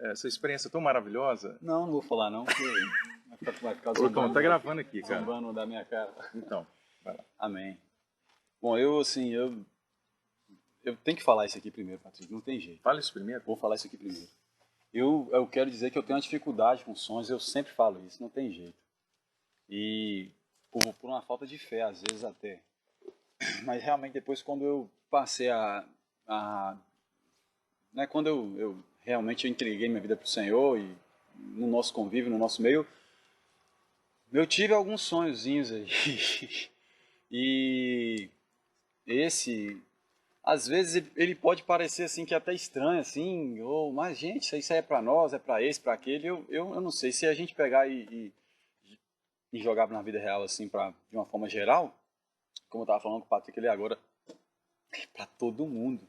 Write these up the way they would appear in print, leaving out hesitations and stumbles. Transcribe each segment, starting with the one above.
Essa experiência tão maravilhosa. Não vou falar não, porque vai ficar Ô, Tom, tá gravando aqui, cara. zombando da minha cara. Então, vai lá. Amém. Bom, eu tenho que falar isso aqui primeiro, Patrick, não tem jeito. Fala isso primeiro. Vou falar isso aqui primeiro. Eu quero dizer que eu tenho uma dificuldade com sonhos, eu sempre falo isso, não tem jeito. E por uma falta de fé, às vezes até. Mas realmente depois quando eu passei né, quando eu realmente entreguei minha vida para o Senhor e no nosso convívio, no nosso meio, eu tive alguns sonhozinhos aí. E esse, às vezes ele pode parecer assim que é até estranho, assim, ou, mas gente, isso aí é para nós, é para esse, para aquele. Eu não sei, se a gente pegar e jogar na vida real assim, de uma forma geral, como eu estava falando com o Patrick ali agora, é para todo mundo.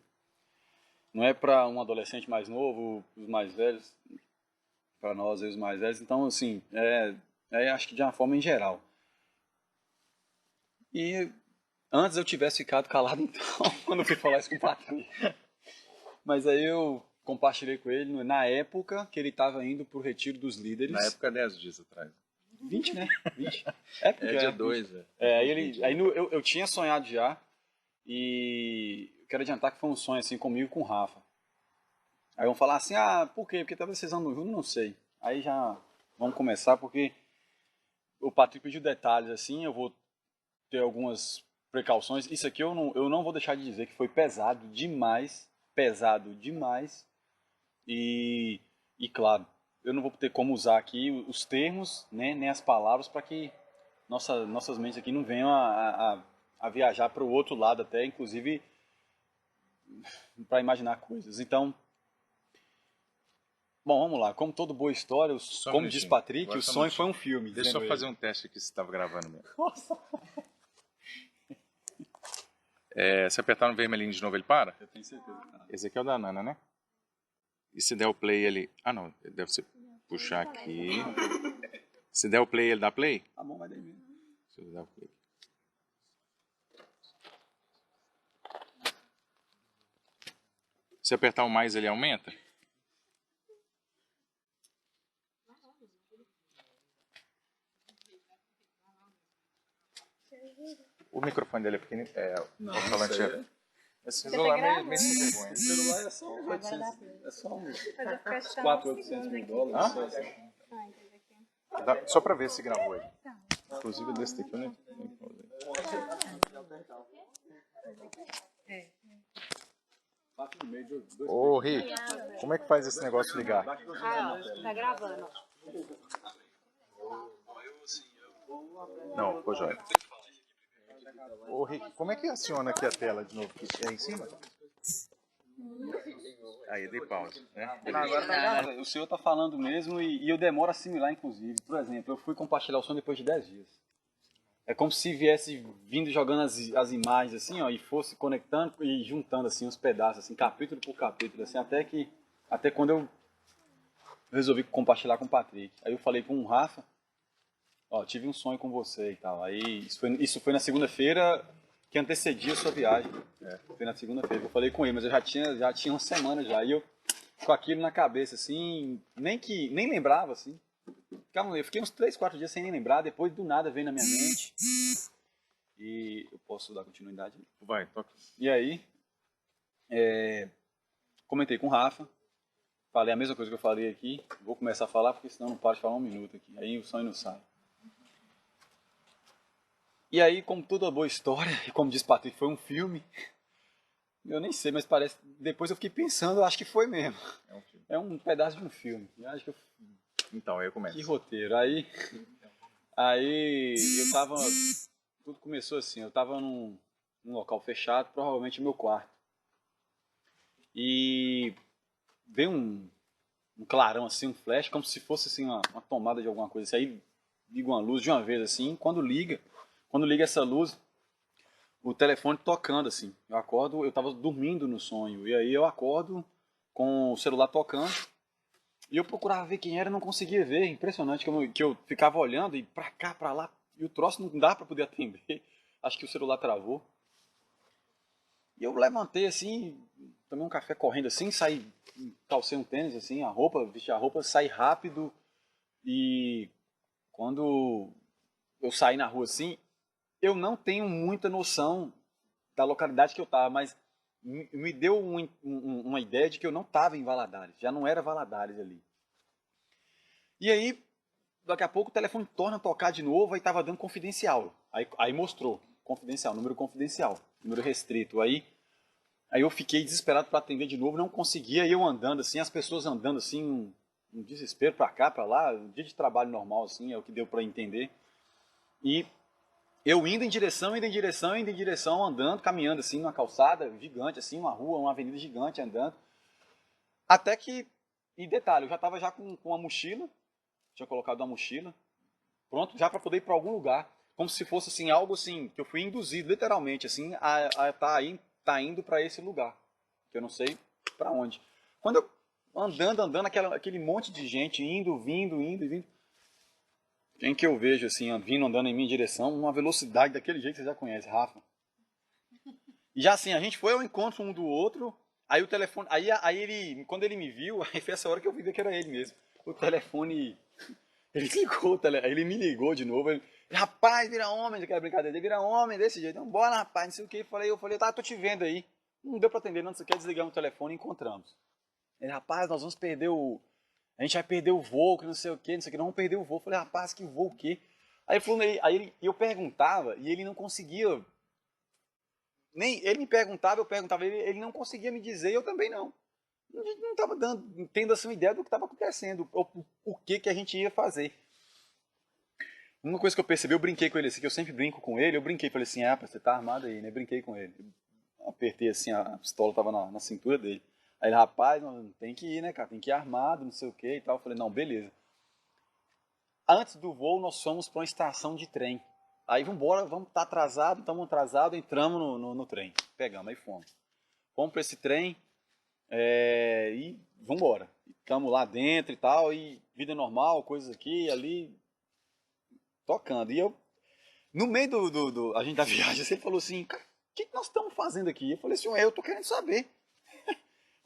Não é para um adolescente mais novo, os mais velhos, para nós, os mais velhos. Então, assim, acho que de uma forma em geral. E antes eu tivesse ficado calado, então, quando eu fui falar isso com o Patrick. Mas aí eu compartilhei com ele na época que ele estava indo para o Retiro dos Líderes. Na época, 10 dias atrás. 20, né? 20. Dia 2, eu tinha sonhado já. E eu quero adiantar que foi um sonho assim comigo e com o Rafa. Aí vão falar assim, por quê? Porque talvez vocês andam juntos, não sei. Aí já vamos começar, porque o Patrick pediu detalhes assim, eu vou ter algumas precauções. Isso aqui eu não vou deixar de dizer que foi pesado demais. E claro, eu não vou ter como usar aqui os termos, né, nem as palavras, para que nossas mentes aqui não venham a viajar para o outro lado até, inclusive para imaginar coisas. Então, bom, vamos lá. Como toda boa história, como diz Patrick, agora o sonho foi um filme. Deixa eu só fazer um teste aqui se você estava gravando mesmo. Nossa! Se apertar no vermelhinho de novo, ele para? Eu tenho certeza que tá. Esse aqui é o da Nana, né? E se der o play, ele... não, deve ser puxar aqui. Se der o play, ele dá play? A mão vai daí mesmo. Deixa eu dar o play. Se apertar o mais, ele aumenta? O microfone dele é pequenininho. Não, o falante é. Esse celular é meio sem vergonha. Esse celular é só uns 800. É só uns $400 $800 mil. Só pra ver se gravou aí. Inclusive desse daqui, né? Ô, Rick, como é que faz esse negócio ligar? Tá gravando. Não, ficou jóia. Ô, Rick, como é que aciona aqui a tela de novo? É em cima? Aí, dei pausa, né? Agora tá gravando. O senhor tá falando mesmo e eu demoro a assimilar, inclusive. Por exemplo, eu fui compartilhar o som depois de 10 dias. É como se viesse vindo jogando as imagens assim, ó, e fosse conectando e juntando assim uns pedaços, assim, capítulo por capítulo, assim, até quando eu resolvi compartilhar com o Patrick. Aí eu falei com o Rafa, tive um sonho com você e tal. Aí isso foi na segunda-feira que antecedia a sua viagem. Foi na segunda-feira que eu falei com ele, mas eu já tinha uma semana já. E eu com aquilo na cabeça, assim, nem lembrava, assim. Eu fiquei uns 3, 4 dias sem nem lembrar, depois do nada veio na minha mente. E eu posso dar continuidade? Vai, toca. E aí, comentei com o Rafa, falei a mesma coisa que eu falei aqui. Vou começar a falar, porque senão não paro de falar um minuto aqui. Aí o sonho não sai. E aí, como toda boa história, e como diz Patrick, foi um filme. Eu nem sei, mas parece. Depois eu fiquei pensando, eu acho que foi mesmo. É um pedaço de um filme. Eu acho que Então, aí eu começo. Que roteiro. Aí eu tava. Tudo começou assim, eu tava num local fechado, provavelmente no meu quarto. E veio um clarão assim, um flash, como se fosse assim uma tomada de alguma coisa. Aí liga uma luz de uma vez assim, quando liga essa luz, o telefone tocando assim. Eu acordo, eu tava dormindo no sonho, e aí eu acordo com o celular tocando. E eu procurava ver quem era e não conseguia ver. Impressionante que eu ficava olhando e pra cá, pra lá. E o troço não dá pra poder atender. Acho que o celular travou. E eu levantei assim, tomei um café correndo assim, saí, calcei um tênis assim, a roupa, vesti a roupa, saí rápido e quando eu saí na rua assim, eu não tenho muita noção da localidade que eu estava, mas me deu uma ideia de que eu não estava em Valadares, já não era Valadares ali. E aí, daqui a pouco o telefone torna a tocar de novo, aí estava dando confidencial. Aí mostrou, confidencial, número restrito. Aí eu fiquei desesperado para atender de novo, não conseguia, e eu andando assim, as pessoas andando assim, um desespero para cá, para lá, um dia de trabalho normal assim, é o que deu para entender. E eu indo em direção, andando, caminhando assim, numa calçada gigante assim, uma rua, uma avenida gigante, andando. Até que, e detalhe, eu já estava já com uma mochila, tinha colocado uma mochila, pronto, já para poder ir para algum lugar, como se fosse assim, algo assim, que eu fui induzido literalmente assim, a tá indo para esse lugar, que eu não sei para onde. Quando eu andando, aquele monte de gente indo, vindo, quem que eu vejo assim, vindo, andando em minha direção, uma velocidade daquele jeito que você já conhece, Rafa. E já assim, a gente foi ao encontro um do outro, aí o telefone, aí ele, quando ele me viu, aí foi essa hora que eu vi que era ele mesmo. O telefone, ele me ligou de novo, ele, rapaz, vira homem, aquela brincadeira dele, vira homem desse jeito, então bora rapaz, não sei o que, eu falei, tá, tô te vendo aí. Não deu pra atender, não, você quer desligar o telefone e encontramos. Ele, rapaz, nós vamos perder a gente vai perder o voo, que não sei o que, não vamos perder o voo. Eu falei, rapaz, que voo o quê? Eu perguntava e ele não conseguia, nem ele me perguntava, eu perguntava, ele não conseguia me dizer, eu também não. A gente não estava tendo assim, uma ideia do que estava acontecendo, o que a gente ia fazer. Uma coisa que eu percebi, eu brinquei com ele assim, que eu sempre brinco com ele, eu brinquei, falei assim, você tá armado aí, né? Brinquei com ele. Apertei assim, a pistola estava na cintura dele. Aí ele, rapaz, não tem que ir, né, cara? Tem que ir armado, não sei o que e tal. Eu falei, não, beleza. Antes do voo, nós fomos para uma estação de trem. Aí vambora, vamos estar atrasado, estamos atrasados, entramos no trem. Pegamos, aí fomos. Fomos para esse trem e vambora. Estamos lá dentro e tal, e vida normal, coisas aqui e ali, tocando. E eu, no meio a gente da viagem, ele falou assim, cara, o que nós estamos fazendo aqui? Eu falei assim, eu tô querendo saber.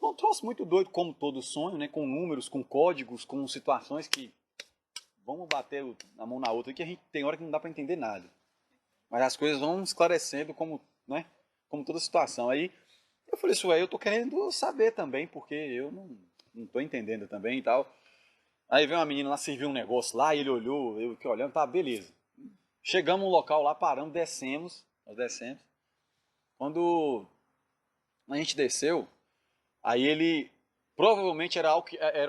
Um troço muito doido, como todo sonho, né? Com números, com códigos, com situações que vamos bater a mão na outra, que a gente tem hora que não dá para entender nada. Mas as coisas vão esclarecendo como, né? Como toda situação. Aí eu falei, isso aí eu tô querendo saber também, porque eu não tô entendendo também e tal. Aí veio uma menina lá, serviu um negócio lá, ele olhou, eu fiquei olhando, tá, beleza. Chegamos no local lá, paramos, nós descemos. Quando a gente desceu, aí ele, provavelmente era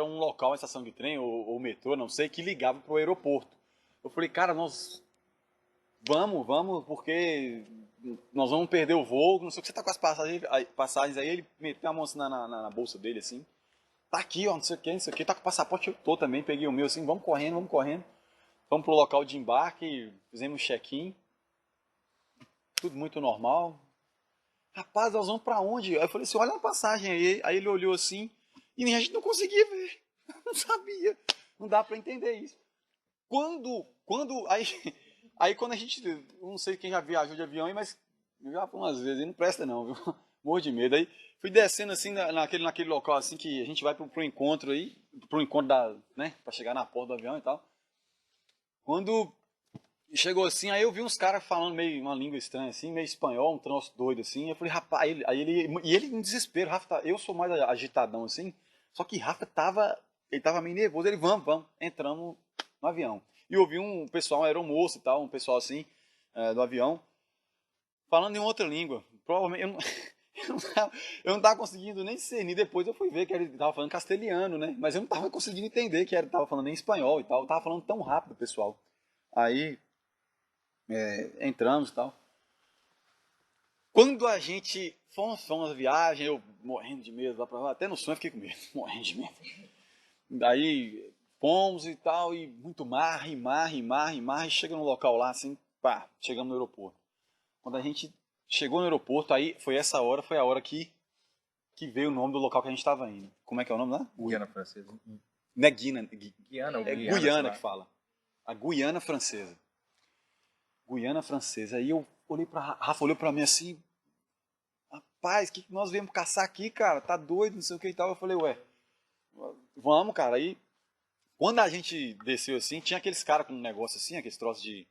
um local, uma estação de trem ou metrô, não sei, que ligava para o aeroporto. Eu falei, cara, nós vamos, porque nós vamos perder o voo, não sei o que, você tá com as passagens aí, ele meteu a mão assim na bolsa dele, assim, tá aqui, ó, não sei o que, tá com o passaporte, eu tô também, peguei o meu, assim, vamos correndo, vamos pro local de embarque, fizemos check-in, tudo muito normal. Rapaz, nós vamos pra onde? Aí eu falei assim, olha a passagem aí ele olhou assim, e a gente não conseguia ver, não sabia, não dá pra entender isso. Aí quando a gente, eu não sei quem já viajou de avião, mas eu já fui umas vezes, e não presta não, viu? Morro de medo. Aí fui descendo assim, naquele local assim, que a gente vai pro encontro aí, pro encontro né, pra chegar na porta do avião e tal. Quando chegou assim, aí eu vi uns caras falando meio uma língua estranha assim, meio espanhol, um troço doido assim. Eu falei, rapaz, ele em desespero, Rafa, eu sou mais agitadão assim, só que Rafa ele tava meio nervoso, ele, vamos, entramos no avião. E eu vi um pessoal, um aeromoço e tal, um pessoal assim, do avião, falando em outra língua. Provavelmente, eu não tava conseguindo nem discernir, depois eu fui ver que ele tava falando castelhano, né? Mas eu não tava conseguindo entender que ele tava falando em espanhol e tal, eu tava falando tão rápido, pessoal. Aí, entramos e tal. Quando a gente fomos a viagem, eu morrendo de medo lá pra lá, até no sonho eu fiquei com medo, morrendo de medo. Daí fomos e tal, e muito mar, e chega no local lá, assim, pá, chegamos no aeroporto. Quando a gente chegou no aeroporto, aí foi a hora que veio o nome do local que a gente estava indo. Como é que é o nome lá? Guiana Francesa. Não é Guiana, Guiana ou Guiana, Guiana que fala. A Guiana Francesa. Guiana Francesa. Aí eu olhei pra Rafa, olhou pra mim assim, rapaz, que nós viemos caçar aqui, cara? Tá doido, não sei o que e tal. Eu falei, ué, vamos, cara. Aí, quando a gente desceu assim, tinha aqueles caras com um negócio assim, aqueles troços de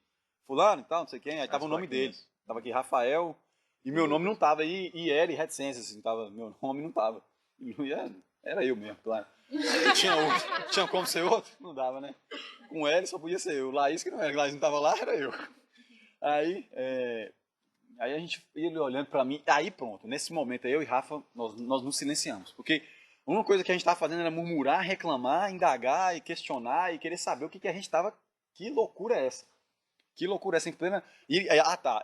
fulano e tal, não sei quem. Aí tava o nome deles. Tava aqui Rafael, e meu nome não tava. E L, reticências, assim, tava, meu nome não tava. E era eu mesmo, claro. Tinha como ser outro? Não dava, né? Com L só podia ser eu. Laís que não era, Laís não tava lá, era eu. Aí a gente, ele olhando pra mim, aí pronto, nesse momento eu e Rafa, nós nos silenciamos, porque a única coisa que a gente estava fazendo era murmurar, reclamar, indagar e questionar e querer saber o que a gente estava, que loucura é essa? Que loucura é essa em plena... E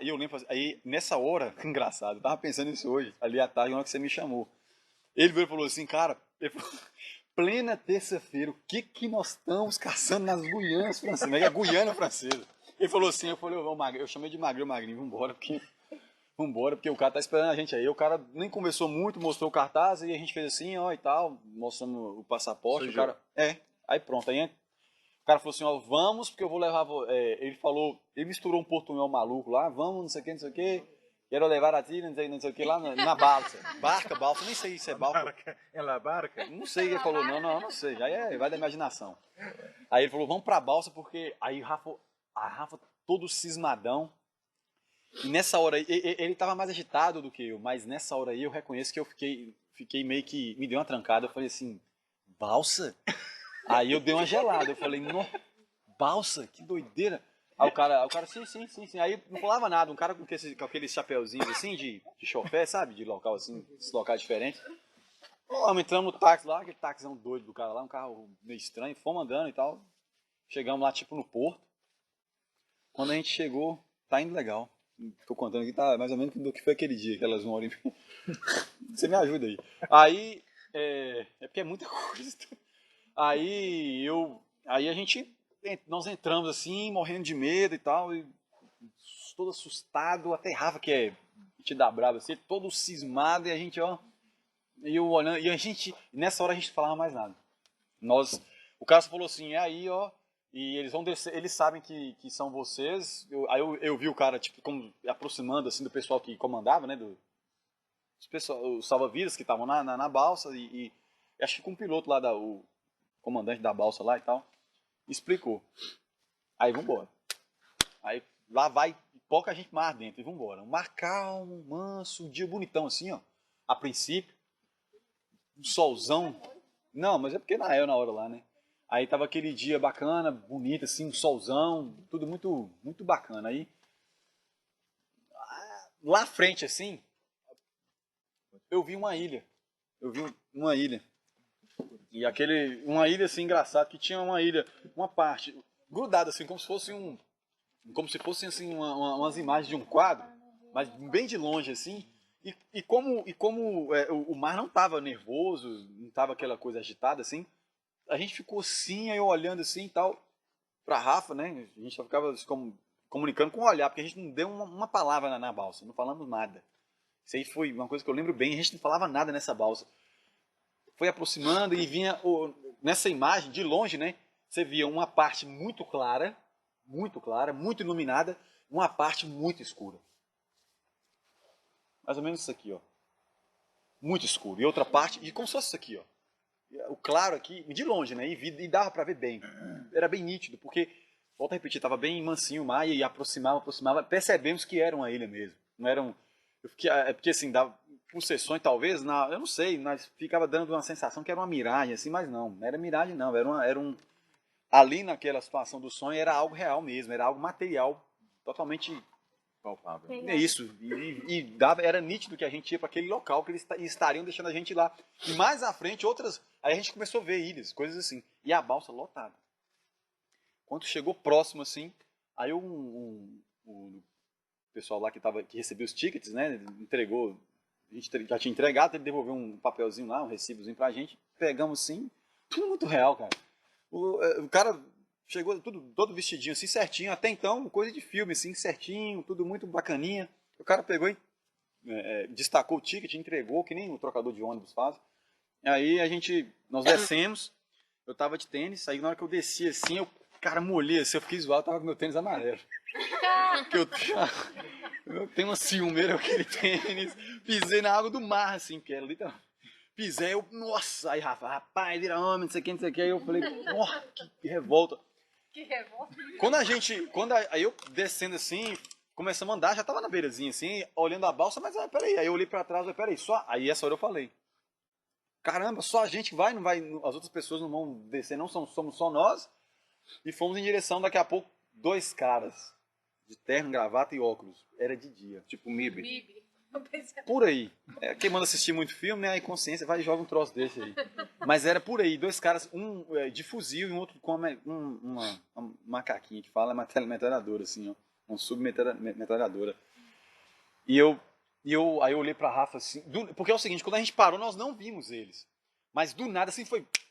eu lembro, aí nessa hora, engraçado, eu tava pensando nisso hoje, ali à tarde, na hora que você me chamou. Ele veio e falou assim, cara, plena terça-feira, o que nós estamos caçando nas Guianas francesas? É a Guiana francesa. Ele falou assim, eu chamei de magrinho, vambora, porque o cara tá esperando a gente aí. O cara nem conversou muito, mostrou o cartaz e a gente fez assim, ó, e tal, mostrando o passaporte. O cara, aí pronto, aí o cara falou assim, ó, vamos, porque eu vou levar, ele misturou um portunhol maluco lá, vamos, não sei o que, quero levar a ti, não sei o que, lá na balsa. Balsa, nem sei se é balsa. É la barca? Não sei, ele falou, não sei, aí vai da imaginação. Aí ele falou, vamos pra balsa, porque aí a Rafa todo cismadão. E nessa hora aí, ele estava mais agitado do que eu, mas nessa hora aí eu reconheço que eu fiquei meio que, me deu uma trancada, eu falei assim, balsa? Aí eu dei uma gelada, eu falei, balsa? Que doideira. Aí o cara, sim, aí não falava nada, um cara com aqueles chapeuzinhos assim, de chofé, sabe, de local assim, esses locais diferentes. Entramos no táxi lá, aquele táxizão doido do cara lá, um carro meio estranho, fomos andando e tal, chegamos lá tipo no porto. Quando a gente chegou, tá indo legal. Tô contando aqui, tá mais ou menos do que foi aquele dia, aquelas 1 hora e meia. Você me ajuda aí. Aí, porque é muita coisa. Nós entramos assim, morrendo de medo e tal, e todo assustado, até Rafa, que é te dá brava, assim, todo cismado, e a gente, ó, e eu olhando, nessa hora a gente não falava mais nada. O cara só falou assim, aí, ó, e eles vão descer, eles sabem que são vocês. Aí eu vi o cara, tipo, como aproximando, assim, do pessoal que comandava, né, os salva-vidas que estavam na balsa, e acho que com o piloto lá, o comandante da balsa lá e tal, explicou. Aí vambora. Aí lá vai, pouca gente mais dentro, e vambora. Um mar calmo, manso, um dia bonitão assim, ó, a princípio, um solzão. Não, mas é porque na hora lá, né? Aí tava aquele dia bacana, bonito, assim, um solzão, tudo muito, muito bacana. Aí, lá à frente, assim, eu vi uma ilha. E uma ilha, assim, engraçada, que tinha uma parte grudada, assim, como se fossem, assim, umas imagens de um quadro, mas bem de longe, assim. E como o mar não tava nervoso, não tava aquela coisa agitada, assim, a gente ficou assim, aí eu olhando assim e tal, pra Rafa, né? A gente só ficava comunicando com o olhar, porque a gente não deu uma palavra na balsa, não falamos nada. Isso aí foi uma coisa que eu lembro bem, a gente não falava nada nessa balsa. Foi aproximando e vinha, nessa imagem, de longe, né? Você via uma parte muito clara, muito iluminada, uma parte muito escura. Mais ou menos isso aqui, ó. Muito escuro. E outra parte, e como se fosse isso aqui, ó. O claro aqui, de longe, né? E dava para ver bem. Era bem nítido, porque, volto a repetir, estava bem mansinho o mar e aproximava. Percebemos que era uma ilha mesmo. Não era porque assim, dava concessões talvez, eu não sei, mas ficava dando uma sensação que era uma miragem, assim, mas não era miragem não. Ali naquela situação do sonho era algo real mesmo, era algo material, totalmente palpável. É isso, era nítido que a gente ia para aquele local, que eles estariam deixando a gente lá. E mais à frente, aí a gente começou a ver ilhas, coisas assim. E a balsa lotada. Quando chegou próximo, assim, aí o pessoal lá que recebeu os tickets, né, entregou, a gente já tinha entregado, ele devolveu um papelzinho lá, um recibozinho pra gente, pegamos assim, tudo muito real, cara. O cara chegou todo vestidinho assim, certinho. Até então, coisa de filme, assim, certinho, tudo muito bacaninha. O cara pegou e destacou o ticket, entregou, que nem o trocador de ônibus faz. Aí nós descemos, eu tava de tênis, aí na hora que eu desci assim, cara, molhei assim, eu fiquei zoado, tava com meu tênis amarelo. Porque Eu tenho uma ciumeira com aquele tênis. Pisei na água do mar, assim, que era literalmente. Pisei, eu, nossa, aí Rafa, rapaz, vira homem, não sei o que, não sei o que. Aí eu falei, porra, que revolta. Que revolta. Aí eu descendo assim, começamos a andar, já tava na beirazinha assim, olhando a balsa, mas peraí. Aí eu olhei pra trás, peraí, só. Aí essa hora eu falei, caramba, só a gente vai, não vai, as outras pessoas não vão descer, não somos só nós. E fomos em direção, daqui a pouco, 2 caras, de terno, gravata e óculos. Era de dia. Tipo MIB. Bibi. Eu pensei, Por aí. Quem manda assistir muito filme, né? A inconsciência vai e joga um troço desse aí. Mas era por aí. 2 caras, um de fuzil e um outro com uma macaquinha que fala metralhadora, assim, ó. Uma submetralhadora. Aí eu olhei pra Rafa assim. Porque é o seguinte, quando a gente parou, nós não vimos eles. Mas do nada, assim,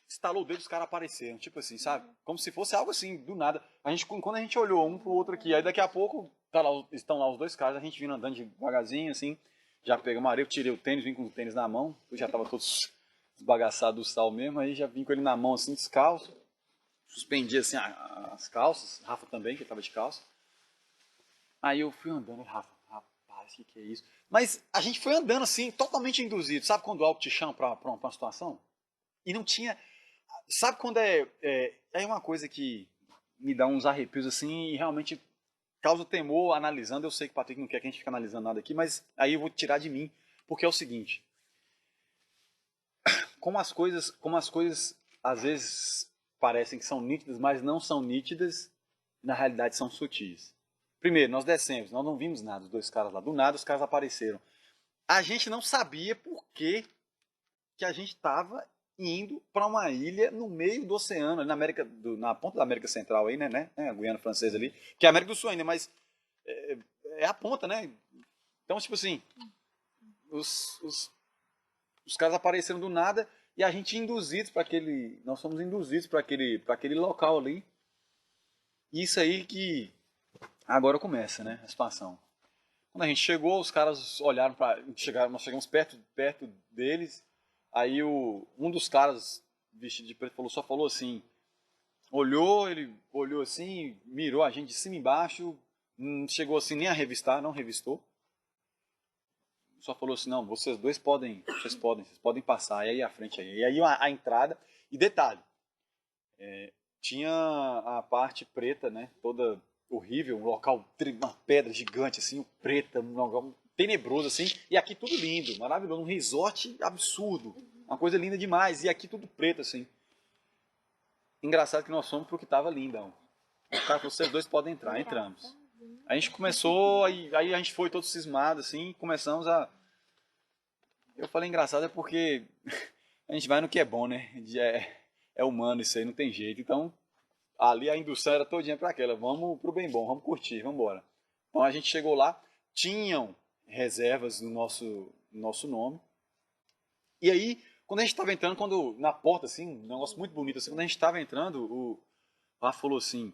estalou o dedo e os caras apareceram. Tipo assim, sabe? Como se fosse algo assim, do nada. Quando a gente olhou um pro outro aqui, aí daqui a pouco estão lá os 2 caras, a gente vindo andando devagarzinho, assim. Já peguei uma areia, eu tirei o tênis, vim com o tênis na mão. Eu já tava todo desbagaçado do sal mesmo, aí já vim com ele na mão, assim, descalço. Suspendi, assim, as calças. Rafa também, que tava de calça. Aí eu fui andando, Rafa, rapaz, o que é isso? Mas a gente foi andando, assim, totalmente induzido. Sabe quando o algo te chama pra uma situação? E não tinha... Sabe quando é uma coisa que me dá uns arrepios, assim, e realmente causa temor analisando. Eu sei que o Patrick não quer que a gente fique analisando nada aqui, mas aí eu vou tirar de mim, porque é o seguinte: como as coisas às vezes parecem que são nítidas, mas não são nítidas, na realidade são sutis. Primeiro, nós descemos, nós não vimos nada, os 2 caras lá, do nada os caras apareceram. A gente não sabia por que a gente estava indo para uma ilha no meio do oceano, na ponta da América Central aí, né, a Guiana Francesa ali, que é a América do Sul ainda, mas é a ponta, né? Então, tipo assim, os caras apareceram do nada e a gente induzidos para aquele, nós fomos induzidos para aquele local ali. E isso aí que agora começa, né, a situação. Quando a gente chegou, os caras olharam para, nós chegamos perto deles. Aí um dos caras vestido de preto só falou assim, ele olhou assim, mirou a gente de cima e embaixo, não chegou assim nem a revistar, não revistou. Só falou assim, não, vocês podem passar, e aí à frente aí. E aí a entrada, e detalhe, tinha a parte preta, né, toda horrível, um local, uma pedra gigante assim, preta, um local tenebroso assim, e aqui tudo lindo, maravilhoso, um resort absurdo, uma coisa linda demais, e aqui tudo preto assim. Engraçado que nós fomos pro que tava lindo. O cara falou, vocês 2 podem entrar, entramos. A gente começou, aí a gente foi todo cismado assim, começamos a... Eu falei engraçado é porque a gente vai no que é bom, né? É humano isso aí, não tem jeito. Então, ali a indução era todinha para aquela, vamos pro bem bom, vamos curtir, vamos embora. Então a gente chegou lá, tinham reservas no nosso nome. E aí, quando a gente estava entrando, na porta, assim, um negócio muito bonito, assim, quando a gente estava entrando, o Rafa falou assim,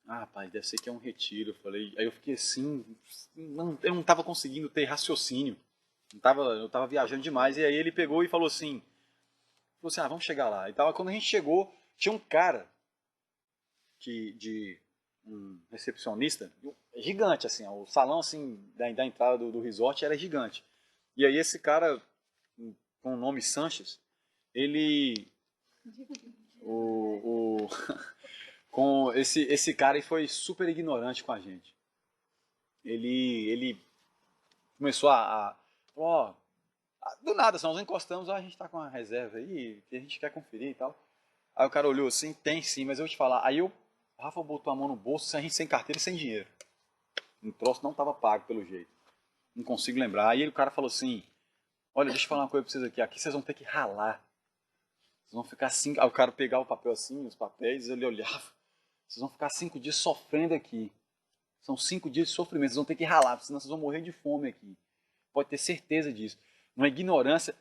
rapaz, deve ser que é um retiro. Aí eu fiquei assim, eu não estava conseguindo ter raciocínio. Eu estava viajando demais. E aí ele pegou e falou assim, vamos chegar lá. E quando a gente chegou, tinha um cara, um recepcionista, gigante, assim, o salão assim, da entrada do resort era gigante. E aí esse cara, com o nome Sanches, ele... com esse cara foi super ignorante com a gente. Ele começou do nada, nós encostamos, a gente tá com uma reserva aí, que a gente quer conferir e tal. Aí o cara olhou assim, tem sim, mas eu vou te falar. Aí o Rafa botou a mão no bolso, a gente sem carteira e sem dinheiro. O troço não estava pago pelo jeito. Não consigo lembrar. Aí o cara falou assim, olha, deixa eu falar uma coisa pra vocês aqui vocês vão ter que ralar. Vocês vão ficar 5... Aí o cara pegava o papel assim, os papéis, ele olhava. Vocês vão ficar 5 dias sofrendo aqui. São 5 dias de sofrimento, vocês vão ter que ralar, senão vocês vão morrer de fome aqui. Pode ter certeza disso. Uma ignorância.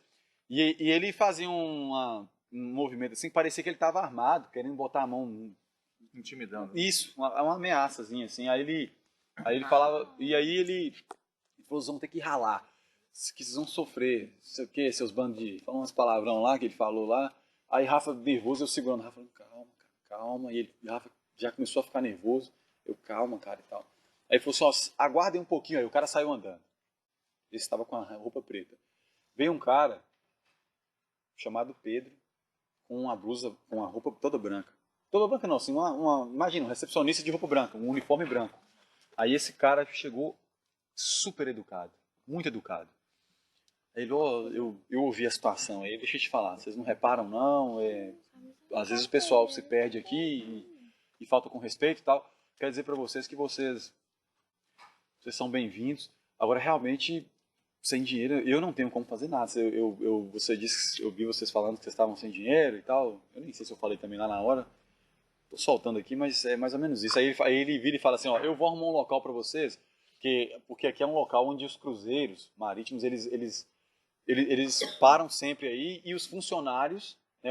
E ele fazia um movimento assim, parecia que ele estava armado, querendo botar a mão... Intimidando. Isso, uma ameaçazinha assim. Aí ele falava... E aí ele falou, vocês vão ter que ralar. Que vocês vão sofrer. Sei o que, seus bandos de... Falou umas palavrão lá, que ele falou lá. Aí Rafa nervoso, eu segurando. Rafa falando, calma, cara, calma. E Rafa já começou a ficar nervoso. Eu, calma, cara, e tal. Aí ele falou assim, ó, aguardem um pouquinho aí. O cara saiu andando. Ele estava com a roupa preta. Veio um cara chamado Pedro, com uma blusa, com uma roupa toda branca. Toda branca não, assim, imagina, um recepcionista de roupa branca, um uniforme branco. Aí esse cara chegou super educado, muito educado. Aí ele, ó, eu ouvi a situação, aí deixa eu te falar, vocês não reparam não, às vezes o pessoal se perde aqui e falta com respeito e tal. Quero dizer para vocês que vocês são bem-vindos. Agora, realmente, sem dinheiro, eu não tenho como fazer nada. Você disse, eu vi vocês falando que vocês estavam sem dinheiro e tal. Eu nem sei se eu falei também lá na hora. Tô soltando aqui, mas é mais ou menos isso. Aí ele vira e fala assim, ó, eu vou arrumar um local para vocês, porque aqui é um local onde os cruzeiros marítimos, eles param sempre aí, e os funcionários, né,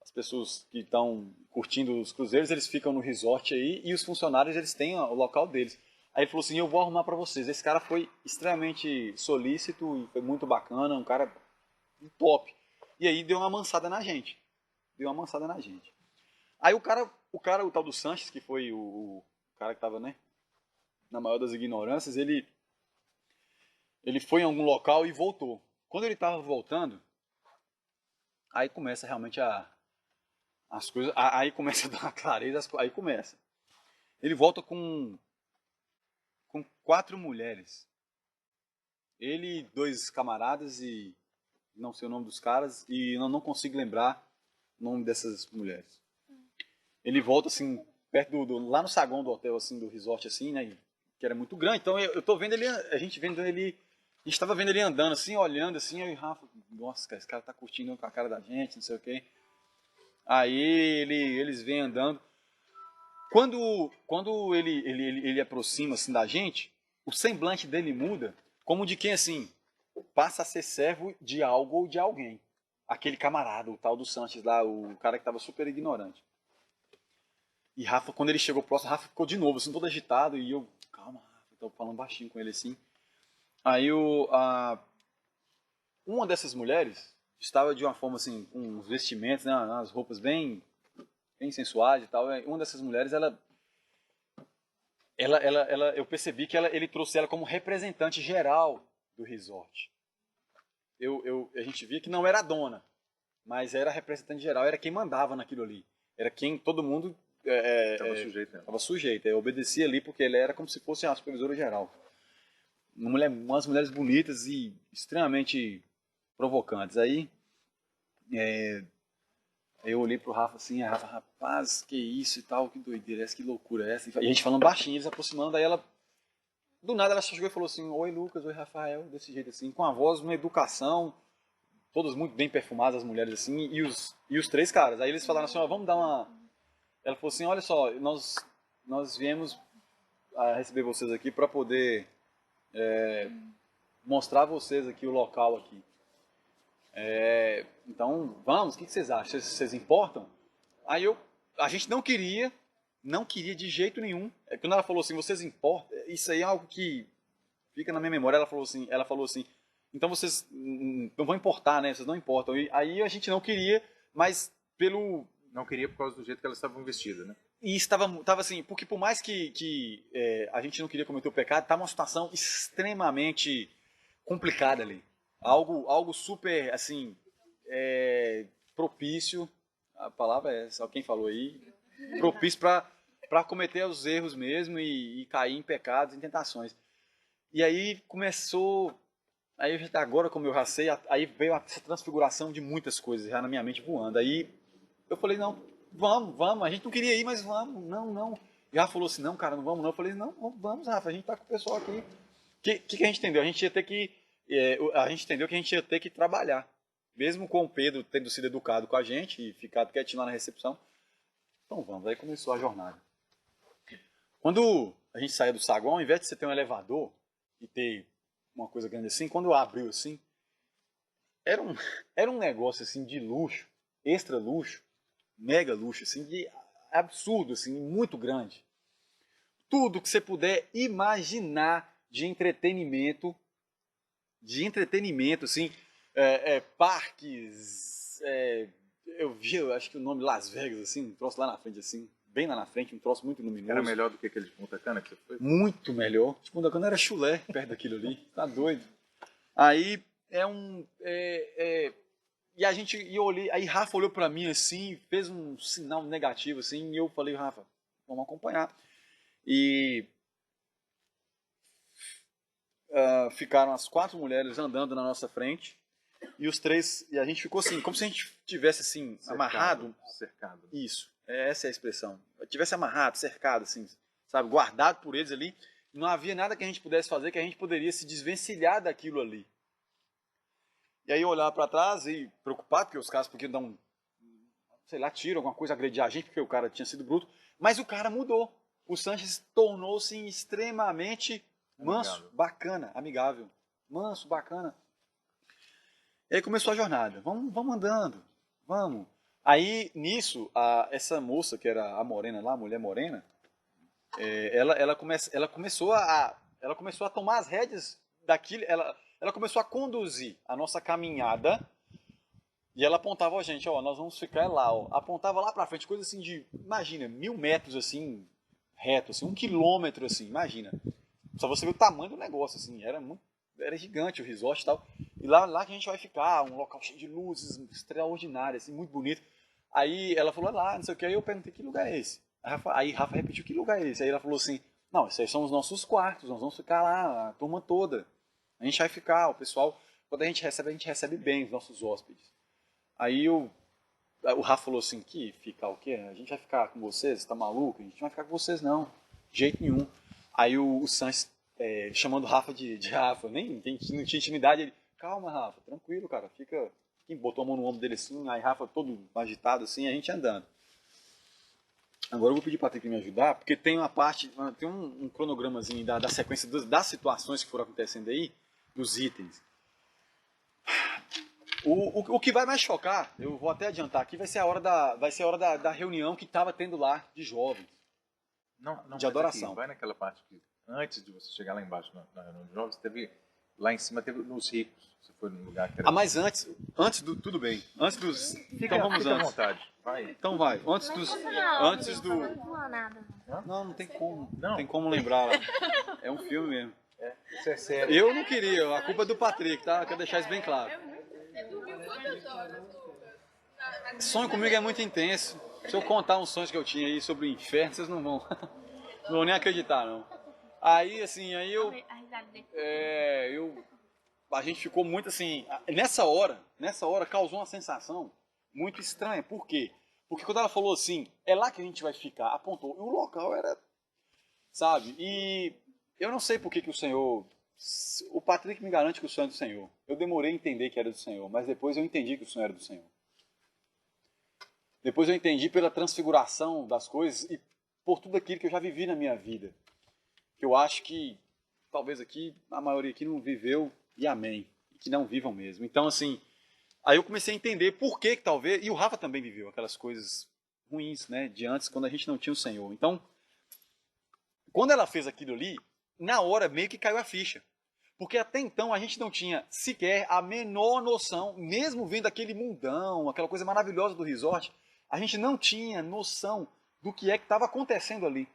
as pessoas que estão curtindo os cruzeiros, eles ficam no resort aí, e os funcionários, eles têm o local deles. Aí ele falou assim, eu vou arrumar para vocês. Esse cara foi extremamente solícito e foi muito bacana, um cara top. E aí deu uma amansada na gente. Aí o tal do Sanches, que foi o cara que estava, né, na maior das ignorâncias, ele foi em algum local e voltou. Quando ele estava voltando, aí começa realmente as coisas, aí começa a dar uma clareza, aí começa. Ele volta com 4 mulheres. Ele, 2 camaradas e não sei o nome dos caras e não consigo lembrar o nome dessas mulheres. Ele volta assim perto lá no saguão do hotel assim do resort assim, né, que era muito grande. Então eu tô vendo ele, a gente estava vendo ele andando assim, olhando assim, aí Rafa, nossa, cara, esse cara tá curtindo com a cara da gente, não sei o quê. Aí eles vêm andando. Quando ele aproxima assim da gente, o semblante dele muda, como de quem assim passa a ser servo de algo ou de alguém. Aquele camarada, o tal do Sanches lá, o cara que estava super ignorante. E Rafa, quando ele chegou próximo, Rafa ficou de novo assim todo agitado e eu, calma, Rafa, eu tô falando baixinho com ele assim. Aí uma dessas mulheres estava de uma forma assim, com uns vestimentos, né, umas roupas bem sensuais e tal. Uma dessas mulheres, eu percebi que ele trouxe ela como representante geral do resort. A gente via que não era a dona, mas era a representante geral, era quem mandava naquilo ali. Era quem todo mundo estava sujeito. Obedecia ali porque ela era como se fosse a supervisora geral. Umas mulheres bonitas e extremamente provocantes. Aí eu olhei pro Rafa assim, a Rafa, rapaz, que isso e tal, que doideira essa, que loucura é essa. E a gente falando baixinho, eles aproximando, daí ela, do nada ela chegou e falou assim, oi Lucas, oi Rafael, desse jeito assim, com a voz, uma educação, todas muito bem perfumadas as mulheres assim, e os 3 caras. Aí eles falaram assim, ó, vamos dar uma... Ela falou assim, olha só, nós viemos a receber vocês aqui para poder mostrar a vocês aqui o local aqui. Então, vamos, o que vocês acham? Vocês importam? Aí a gente não queria de jeito nenhum. Quando ela falou assim, vocês importam? Isso aí é algo que fica na minha memória. Ela falou assim, então vocês não vão importar, né? Vocês não importam. E aí a gente não queria, mas Não queria por causa do jeito que elas estavam vestidas, né? E estava assim, porque por mais que a gente não queria cometer o pecado, estava uma situação extremamente complicada ali. Algo super, assim, propício, a palavra é essa, quem falou aí, propício para cometer os erros mesmo e cair em pecados, em tentações. E aí começou, agora como eu já sei, aí veio essa transfiguração de muitas coisas já na minha mente voando. Aí eu falei, não, vamos, a gente não queria ir, mas vamos, não. E Rafa falou assim, não, cara, não vamos não. Eu falei, não, vamos, Rafa, a gente tá com o pessoal aqui. O que a gente entendeu? A gente entendeu que a gente ia ter que trabalhar. Mesmo com o Pedro tendo sido educado com a gente e ficado quietinho lá na recepção. Então vamos, aí começou a jornada. Quando a gente saía do saguão, ao invés de você ter um elevador e ter uma coisa grande assim, quando abriu assim, era um negócio assim de luxo, extra luxo, mega luxo, assim, de absurdo, assim, muito grande. Tudo que você puder imaginar de entretenimento, assim, parques, eu acho que o nome Las Vegas, assim, um troço lá na frente, assim, bem lá na frente, um troço muito luminoso. Era melhor do que aquele de Punta Cana que você foi? Muito melhor. De Punta Cana era chulé perto daquilo ali. Tá doido. Aí e eu olhei, aí Rafa olhou pra mim assim, fez um sinal negativo assim, e eu falei, Rafa, vamos acompanhar. E ficaram as 4 mulheres andando na nossa frente, e os 3, e a gente ficou assim, como se a gente tivesse assim, Cercado, amarrado. Cercado. Isso, essa é a expressão. Tivesse amarrado, cercado, assim, sabe, guardado por eles ali. Não havia nada que a gente pudesse fazer que a gente poderia se desvencilhar daquilo ali. E aí eu olhava para trás e preocupado, porque os caras podiam dar sei lá, tiro, alguma coisa, agredir a gente, porque o cara tinha sido bruto. Mas o cara mudou. O Sanches tornou-se extremamente manso, Amigável. bacana, amigável. Manso, bacana. E aí começou a jornada. Vamos andando, vamos. Aí, nisso, essa moça, que era a morena lá, a mulher morena, ela começou a tomar as rédeas daquilo, ela começou a conduzir a nossa caminhada, e ela apontava, gente, nós vamos ficar lá, apontava lá pra frente, coisa assim de, imagina, 1000 metros assim, reto, assim, 1 quilômetro assim, imagina. Só você ver o tamanho do negócio, assim, era gigante o resort e tal. E lá que a gente vai ficar, um local cheio de luzes, extraordinário, assim, muito bonito. Aí ela falou, lá, não sei o que, aí eu perguntei, que lugar é esse? Aí Rafa repetiu, que lugar é esse? Aí ela falou assim, não, esses aí são os nossos quartos, nós vamos ficar lá, a turma toda. A gente vai ficar, o pessoal, quando a gente recebe bem os nossos hóspedes. Aí o Rafa falou assim, que ficar o quê? A gente vai ficar com vocês? Tá maluco? A gente não vai ficar com vocês não, de jeito nenhum. Aí o Sanches, chamando o Rafa de Rafa, não tinha intimidade, ele, calma Rafa, tranquilo cara, fica, botou a mão no ombro dele assim, aí Rafa todo agitado assim, a gente andando. Agora eu vou pedir para Patrick me ajudar, porque tem uma parte, tem um cronogramazinho da sequência das situações que foram acontecendo aí, dos itens. O que vai mais chocar, eu vou até adiantar aqui, vai ser a hora da reunião que estava tendo lá de jovens. Não, de adoração. Aqui, vai naquela parte que, antes de você chegar lá embaixo na reunião de jovens, lá em cima teve nos ricos. Você foi num lugar que era... mas antes tudo bem. Antes dos... Fica à vontade. Vai. Então vai. Antes do... Não tem como. Não tem como lembrar lá. É um filme mesmo. Isso é sério. Eu não queria, a culpa é do Patrick, tá? Eu quero deixar isso bem claro. Sonho comigo é muito intenso. Se eu contar uns sonhos que eu tinha aí sobre o inferno, vocês não vão nem acreditar, não. Aí, assim, a gente ficou muito assim, nessa hora causou uma sensação muito estranha. Por quê? Porque quando ela falou assim, é lá que a gente vai ficar, apontou, e o local era, sabe? E eu não sei por que o Senhor, o Patrick me garante que o sonho é do Senhor. Eu demorei a entender que era do Senhor, mas depois eu entendi que o sonho era do Senhor. Depois eu entendi pela transfiguração das coisas e por tudo aquilo que eu já vivi na minha vida. Que eu acho que, talvez aqui, a maioria aqui não viveu, e amém. E que não vivam mesmo. Então, assim, aí eu comecei a entender por que talvez, e o Rafa também viveu aquelas coisas ruins, né, de antes, quando a gente não tinha o Senhor. Então, quando ela fez aquilo ali, na hora meio que caiu a ficha. Porque até então a gente não tinha sequer a menor noção, mesmo vendo aquele mundão, aquela coisa maravilhosa do resort, a gente não tinha noção do que é que estava acontecendo ali.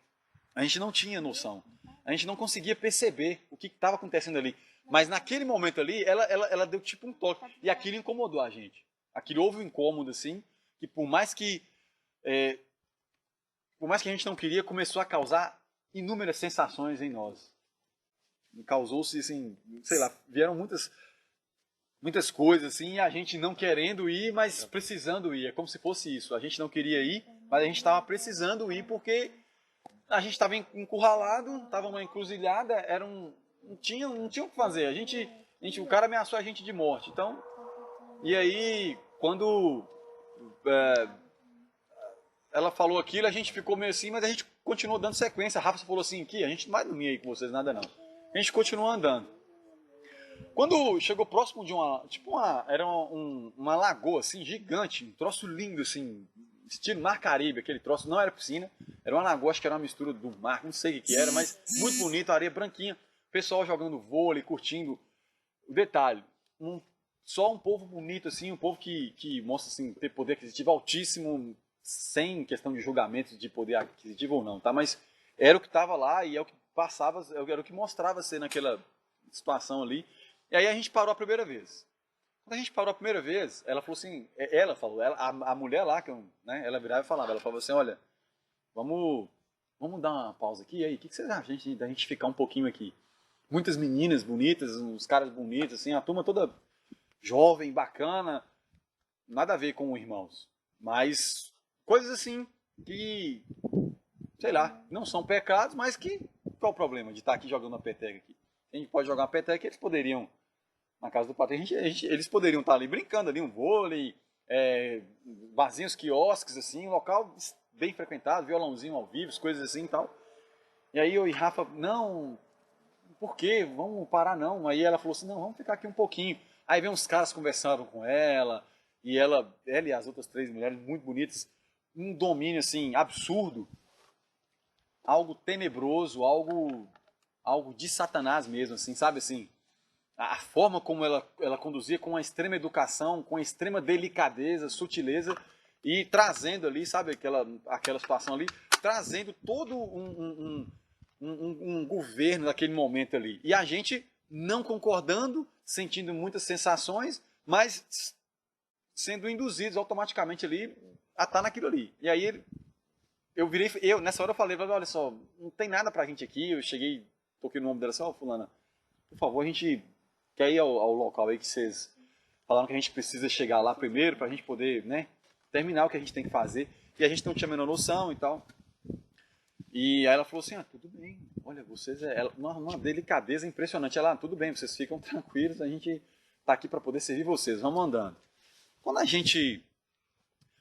A gente não tinha noção. A gente não conseguia perceber o que estava acontecendo ali. Mas naquele momento ali, ela deu tipo um toque. E aquilo incomodou a gente. Aquilo houve um incômodo, assim, que por mais que a gente não queria, começou a causar inúmeras sensações em nós. Causou-se, assim, sei lá, vieram muitas coisas, assim, a gente não querendo ir, mas precisando ir. É como se fosse isso. A gente não queria ir, mas a gente estava precisando ir porque a gente estava encurralado, estava numa encruzilhada, não tinha o que fazer. O cara ameaçou a gente de morte. Então, e aí, quando ela falou aquilo, a gente ficou meio assim, mas a gente continuou dando sequência. A Rafa falou assim, que a gente não vai dormir aí com vocês, nada não. A gente continuou andando. Quando chegou próximo de era uma lagoa assim, gigante, um troço lindo assim, estilo Mar Caribe, aquele troço, não era piscina, era uma lagoa, acho que era uma mistura do mar, não sei o que era, mas muito bonito, areia branquinha, pessoal jogando vôlei, curtindo. O detalhe, só um povo bonito assim, um povo que mostra assim, ter poder aquisitivo altíssimo, sem questão de julgamento de poder aquisitivo ou não, tá? Mas era o que estava lá e é o que passava, era o que mostrava ser naquela situação ali. E aí a gente parou a primeira vez. Quando a gente parou a primeira vez, ela falou assim, a mulher lá, né, ela virava e falava, ela falava assim, olha, vamos dar uma pausa aqui, e aí, o que vocês acham da gente ficar um pouquinho aqui? Muitas meninas bonitas, uns caras bonitos, assim, a turma toda jovem, bacana, nada a ver com irmãos, mas coisas assim que, sei lá, não são pecados, mas que, qual o problema de estar aqui jogando uma peteca aqui? A gente pode jogar uma peteca, eles poderiam, na casa do patrão, eles poderiam estar ali brincando, ali um vôlei, barzinhos, quiosques, assim, um local bem frequentado, violãozinho ao vivo, coisas assim e tal. E aí eu e Rafa, não, por quê? Vamos parar não. Aí ela falou assim, não, vamos ficar aqui um pouquinho. Aí vem uns caras conversaram com ela, e ela e as outras 3 mulheres muito bonitas, um domínio assim, absurdo, algo tenebroso, algo de Satanás mesmo, assim, sabe assim? A forma como ela conduzia com uma extrema educação, com extrema delicadeza, sutileza, e trazendo ali, sabe, aquela situação ali, trazendo todo um governo naquele momento ali. E a gente não concordando, sentindo muitas sensações, mas sendo induzidos automaticamente ali a estar naquilo ali. E aí nessa hora eu falei, olha só, não tem nada pra gente aqui, eu cheguei, toquei no nome dela assim, ó, fulana, por favor, a gente quer ir ao local aí que vocês falaram que a gente precisa chegar lá primeiro pra gente poder, né, terminar o que a gente tem que fazer. E a gente não tinha a menor noção e tal. E aí ela falou assim, tudo bem, olha, vocês, uma delicadeza impressionante. Ela, tudo bem, vocês ficam tranquilos, a gente tá aqui para poder servir vocês, vamos andando. Quando a gente,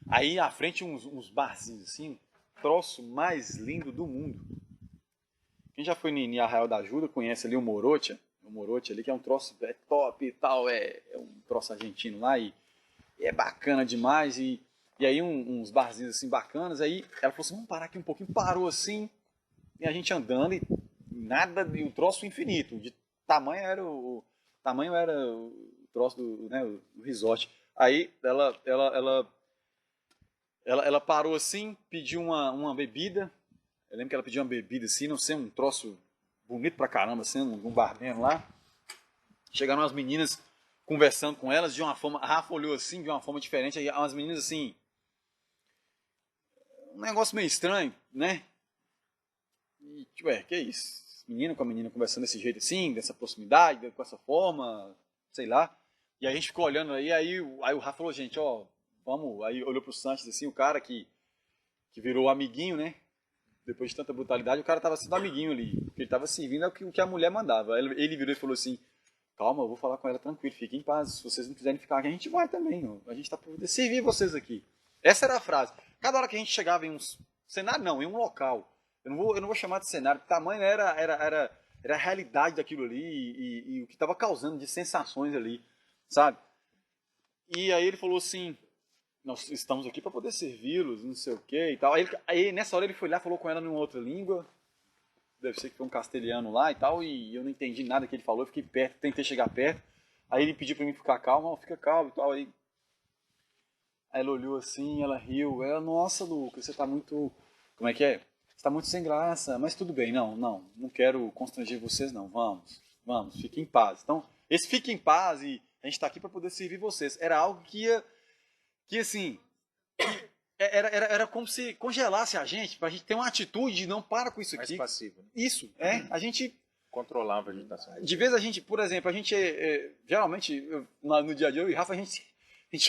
aí à frente uns barzinhos assim, troço mais lindo do mundo. Quem já foi em Arraial da Ajuda conhece ali o Morote ali, que é um troço top e tal, é um troço argentino lá e é bacana demais. E aí uns barzinhos assim bacanas, aí ela falou assim, vamos parar aqui um pouquinho, parou assim, e a gente andando e nada, e o troço infinito, de tamanho era o troço do resort. Aí ela parou assim, pediu uma bebida, eu lembro que ela pediu uma bebida assim, não sei, um troço bonito pra caramba, assim, um barman lá. Chegaram umas meninas conversando com elas de uma forma, a Rafa olhou assim, de uma forma diferente, aí umas meninas assim, um negócio meio estranho, né? E, tipo, que é isso? Menino com a menina conversando desse jeito assim, dessa proximidade, com essa forma, sei lá. E aí a gente ficou olhando aí o Rafa falou, gente, ó, vamos. Aí olhou pro Sanches assim, o cara que virou amiguinho, né? Depois de tanta brutalidade, o cara tava sendo amiguinho ali. Porque ele tava servindo o que a mulher mandava. Ele virou e falou assim, calma, eu vou falar com ela tranquilo, fiquem em paz. Se vocês não quiserem ficar aqui, a gente vai também. Ó. A gente tá para poder servir vocês aqui. Essa era a frase. Cada hora que a gente chegava em um cenário, não, em um local. Eu não vou chamar de cenário, o tamanho era a realidade daquilo ali e o que estava causando de sensações ali, sabe? E aí ele falou assim, nós estamos aqui para poder servi-los, não sei o que e tal. Aí nessa hora ele foi lá, falou com ela em outra língua, deve ser que foi um castelhano lá e tal, e eu não entendi nada que ele falou, eu fiquei perto, tentei chegar perto. Aí ele pediu para mim ficar calmo, fica calmo e tal. Aí ela olhou assim, ela riu, nossa, Lucas, você tá muito, como é que é? Você tá muito sem graça, mas tudo bem, não quero constranger vocês não, vamos, fiquem em paz. Então, esse fique em paz e a gente está aqui para poder servir vocês, era algo que assim, era como se congelasse a gente, pra gente ter uma atitude de não para com isso aqui. Mais passivo. Isso, a gente controlava a agitação. De vez a gente, por exemplo, a gente, geralmente, no dia a dia, eu e Rafa, a gente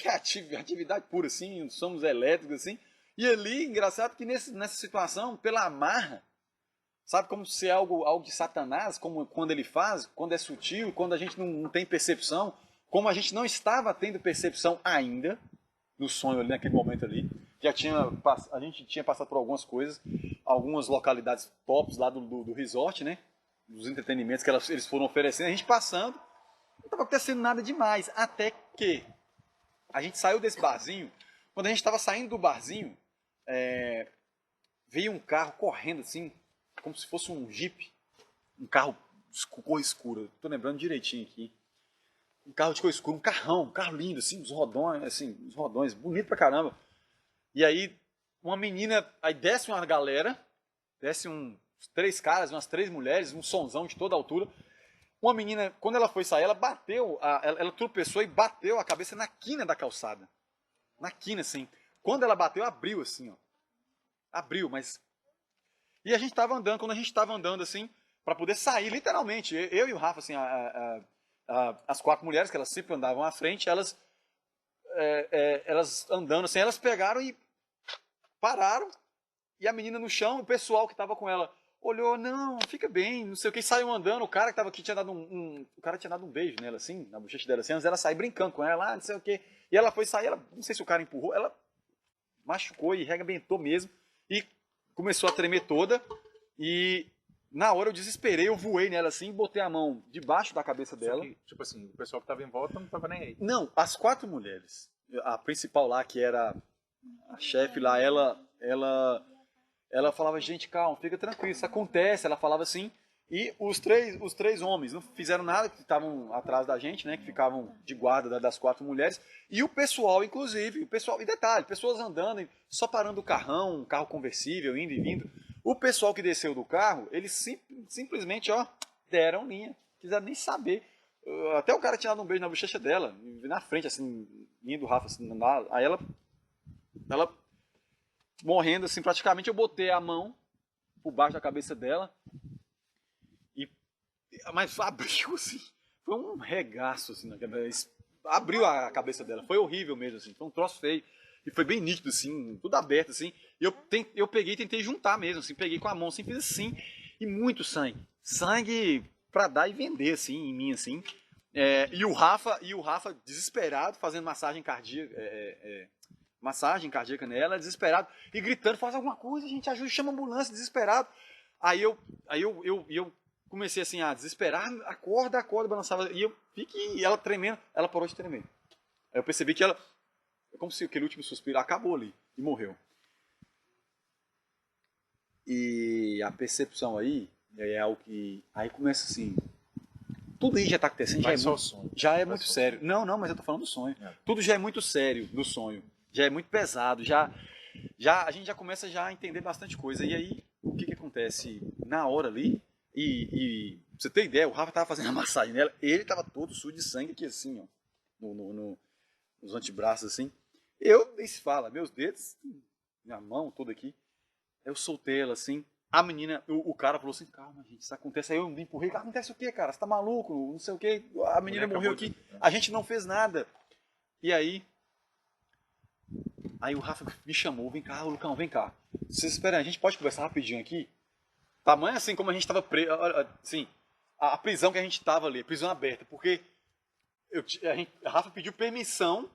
é atividade pura, assim, somos elétricos, assim. E ali, engraçado que nessa situação, pela amarra, sabe, como se é algo de Satanás, como quando ele faz, quando é sutil, quando a gente não tem percepção, como a gente não estava tendo percepção ainda, no sonho ali, naquele momento ali, a gente tinha passado por algumas coisas, algumas localidades tops lá do resort, né, dos entretenimentos que eles foram oferecendo, a gente passando, não estava acontecendo nada demais, até que a gente saiu desse barzinho. Quando a gente estava saindo do barzinho, veio um carro correndo assim, como se fosse um Jeep, um carro de cor escura, estou lembrando direitinho aqui, um carro de cor escura, um carro lindo, assim, os rodões, bonito pra caramba. E aí uma menina, aí desce uma galera, desce uns 3 caras, umas 3 mulheres, um sonzão de toda altura. Uma menina, quando ela foi sair, ela bateu, ela tropeçou e bateu a cabeça na quina da calçada. Na quina, assim. Quando ela bateu, abriu assim, ó. Abriu, mas... E a gente tava andando, quando a gente tava andando assim, para poder sair, literalmente, eu e o Rafa, assim, as 4 mulheres, que elas sempre andavam à frente, elas andando assim, elas pegaram e pararam, e a menina no chão, o pessoal que tava com ela olhou, não, fica bem, não sei o que, saiu andando, o cara que tava aqui tinha dado o cara tinha dado um beijo nela, assim, na bochecha dela, assim, antes ela sair brincando com ela, não sei o que, e ela foi sair, não sei se o cara empurrou, ela machucou e arrebentou mesmo, e começou a tremer toda, e na hora eu desesperei, eu voei nela assim, botei a mão debaixo da cabeça dela. Que, tipo assim, o pessoal que tava em volta não tava nem aí. Não, as 4 mulheres, a principal lá, que era a chefe lá, ela falava, gente, calma, fica tranquilo, isso acontece, ela falava assim, e os três homens não fizeram nada, que estavam atrás da gente, né, que ficavam de guarda das 4 mulheres, e o pessoal, inclusive, e detalhe, pessoas andando, só parando o carrão, um carro conversível, indo e vindo, o pessoal que desceu do carro, eles simplesmente, ó, deram linha, quiseram nem saber, até o cara tinha dado um beijo na bochecha dela, na frente, assim, indo, Rafa, assim, aí ela morrendo, assim, praticamente eu botei a mão por baixo da cabeça dela, mas abriu, assim, foi um regaço, assim, abriu a cabeça dela, foi horrível mesmo, assim, foi um troço feio, e foi bem nítido, assim, tudo aberto, assim, e eu peguei e tentei juntar mesmo, assim, peguei com a mão, assim, fiz assim, e muito sangue pra dar e vender, assim, em mim, assim, e o Rafa desesperado, fazendo massagem cardíaca nela, desesperado, e gritando, faz alguma coisa, gente, ajuda, chama a ambulância, desesperado, aí eu comecei assim a desesperar, acorda, balançava, e ela tremendo, ela parou de tremer. Aí eu percebi que ela, como se aquele último suspiro acabou ali, e morreu. E a percepção aí, é algo que, aí começa assim, tudo aí já está acontecendo, já é muito sério. Não, mas eu tô falando do sonho. Tudo já é muito sério no sonho, já é muito pesado, a gente já começa a entender bastante coisa. E aí, o que acontece na hora ali? E pra você ter ideia, o Rafa tava fazendo a massagem nela, ele tava todo sujo de sangue aqui assim, ó, nos antebraços assim. Eu nem se fala, meus dedos, minha mão toda aqui. Eu soltei ela assim. A menina, o cara falou assim, calma gente, isso acontece. Aí eu me empurrei, acontece o quê, cara? Você tá maluco? Não sei o quê. A menina morreu aqui, a gente não fez nada. E aí o Rafa me chamou, vem cá, Lucão, vem cá. Vocês esperam, a gente pode conversar rapidinho aqui? Tamanho assim como a gente estava preso, assim, a prisão que a gente estava ali, prisão aberta, porque a Rafa pediu permissão,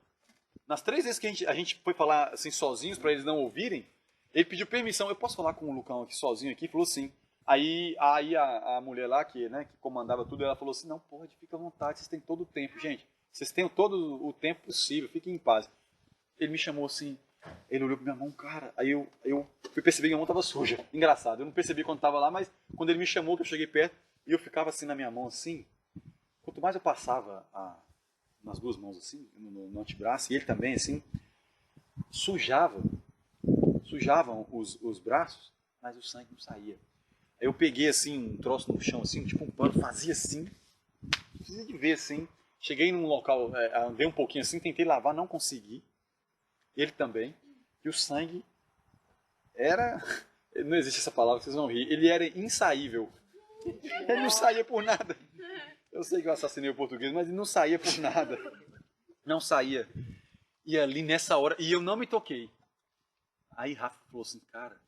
nas 3 vezes que a gente foi falar assim sozinhos, para eles não ouvirem, ele pediu permissão, eu posso falar com o Lucão aqui sozinho aqui? Falou sim. Aí a mulher lá, que comandava tudo, ela falou assim, não, pode, fica à vontade, vocês têm todo o tempo, gente, vocês têm todo o tempo possível, fiquem em paz. Ele me chamou assim, ele olhou pra minha mão, cara, aí eu fui perceber que minha mão tava suja. Engraçado, eu não percebi quando tava lá, mas quando ele me chamou, que eu cheguei perto, e eu ficava assim na minha mão, assim, quanto mais eu passava nas 2 mãos, assim, no antebraço, e ele também, assim, sujavam os braços, mas o sangue não saía. Aí eu peguei, assim, um troço no chão, assim, tipo um pano, fazia assim, precisa de ver, assim, cheguei num local, andei um pouquinho assim, tentei lavar, não consegui, ele também, e o sangue era, não existe essa palavra, vocês vão rir, ele era insaível, ele não saía por nada. Eu sei que eu assassinei o português, mas ele não saía por nada, não saía. E ali nessa hora, e eu não me toquei. Aí Rafa falou assim, cara,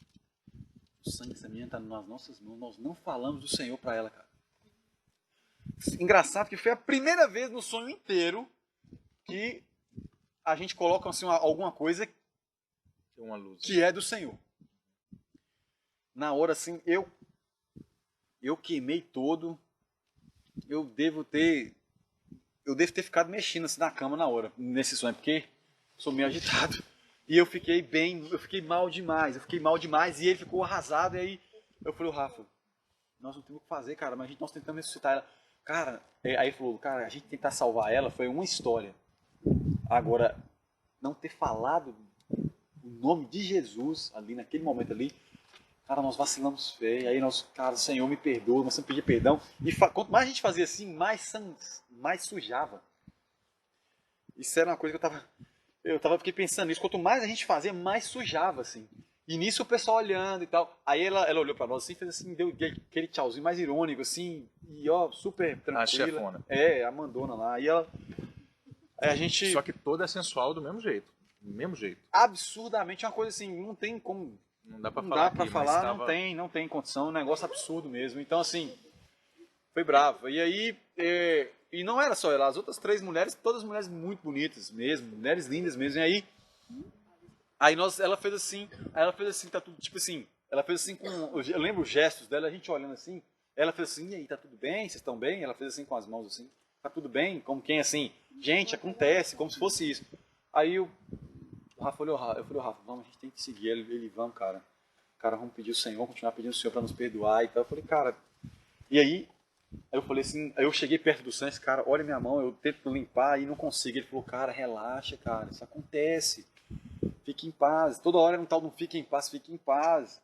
o sangue dessa menina está nas nossas mãos, nós não falamos do Senhor para ela, cara. Engraçado que foi a primeira vez no sonho inteiro que a gente coloca assim, alguma coisa Uma luz. que é do Senhor. Na hora assim, eu queimei todo, eu devo ter ficado mexendo assim na cama na hora, nesse sonho, porque sou meio agitado. E eu fiquei mal demais, e ele ficou arrasado, e aí eu falei, Rafa, nós não temos o que fazer, cara, mas nós tentamos ressuscitar ela. Cara, aí ele falou, cara, a gente tentar salvar ela foi uma história. Agora, não ter falado o em nome de Jesus, ali naquele momento ali, cara, nós vacilamos feio. Aí nós, cara, Senhor, me perdoa, nós temos que pedir perdão. E quanto mais a gente fazia assim, mais sujava. Isso era uma coisa que fiquei pensando nisso. Quanto mais a gente fazia, mais sujava, assim. E nisso o pessoal olhando e tal. Aí ela olhou pra nós assim, fez assim, deu aquele tchauzinho mais irônico, assim, e ó, super tranquila. A chefona. A Mandona lá. Aí a gente... Só que toda é sensual do mesmo jeito. Do mesmo jeito. Absurdamente uma coisa assim, não tem como... Não dá pra Não falar dá pra aqui, falar, mas tava... não tem condição, é um negócio absurdo mesmo. Então, assim, foi bravo. E aí, e não era só ela, as outras 3 mulheres, todas mulheres muito bonitas mesmo, mulheres lindas mesmo. E aí ela fez assim, tá tudo, tipo assim, ela fez assim com, eu lembro os gestos dela, a gente olhando assim, ela fez assim, e aí, tá tudo bem? Vocês estão bem? Ela fez assim com as mãos assim, tá tudo bem? Como quem assim, gente, acontece, como se fosse isso. Aí o Rafa olhou, eu falei, Rafa, vamos, a gente tem que seguir ele, vamos, cara. Cara, vamos pedir o Senhor, vamos continuar pedindo o Senhor para nos perdoar e tal. Eu falei, cara... E aí eu falei assim, aí eu cheguei perto do Santos, cara, olha minha mão, eu tento limpar e não consigo. Ele falou, cara, relaxa, cara, isso acontece. Fique em paz. Toda hora é um tal, não fique em paz, fique em paz.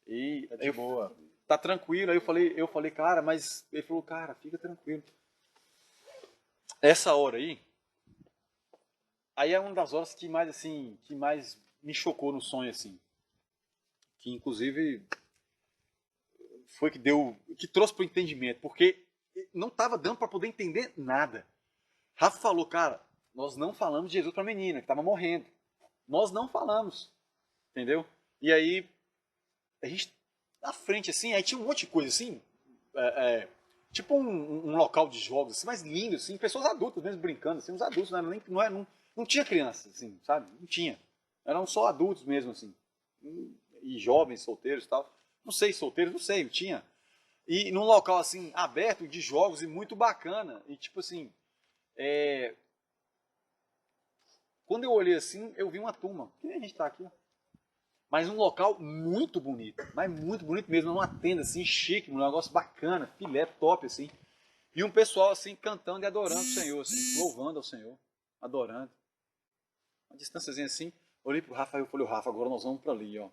E De boa. Tá tranquilo. Aí eu falei, cara, mas... Ele falou, cara, fica tranquilo. Essa hora aí é uma das horas que mais, assim, que mais me chocou no sonho, assim. Que, inclusive, foi que trouxe para o entendimento. Porque não estava dando para poder entender nada. Rafa falou, cara, nós não falamos de Jesus para a menina, que estava morrendo. Nós não falamos. Entendeu? E aí, a gente, na frente, assim, aí tinha um monte de coisa, assim, tipo um local de jogos, assim, mais lindo, assim, pessoas adultas mesmo brincando, assim, uns adultos, não tinha criança, assim, sabe? Não tinha. Eram só adultos mesmo, assim. E jovens, solteiros e tal. Não sei, solteiros, não sei, tinha. E num local, assim, aberto, de jogos e muito bacana. E, tipo assim, quando eu olhei assim, eu vi uma turma. Que nem a gente tá aqui, ó. Mas um local muito bonito. Mas muito bonito mesmo. Numa tenda, assim, chique, um negócio bacana, filé, top, assim. E um pessoal, assim, cantando e adorando o Senhor, assim, louvando ao Senhor, adorando. Uma distânciazinha assim, olhei pro Rafa e eu falei, Rafa, agora nós vamos pra ali, ó.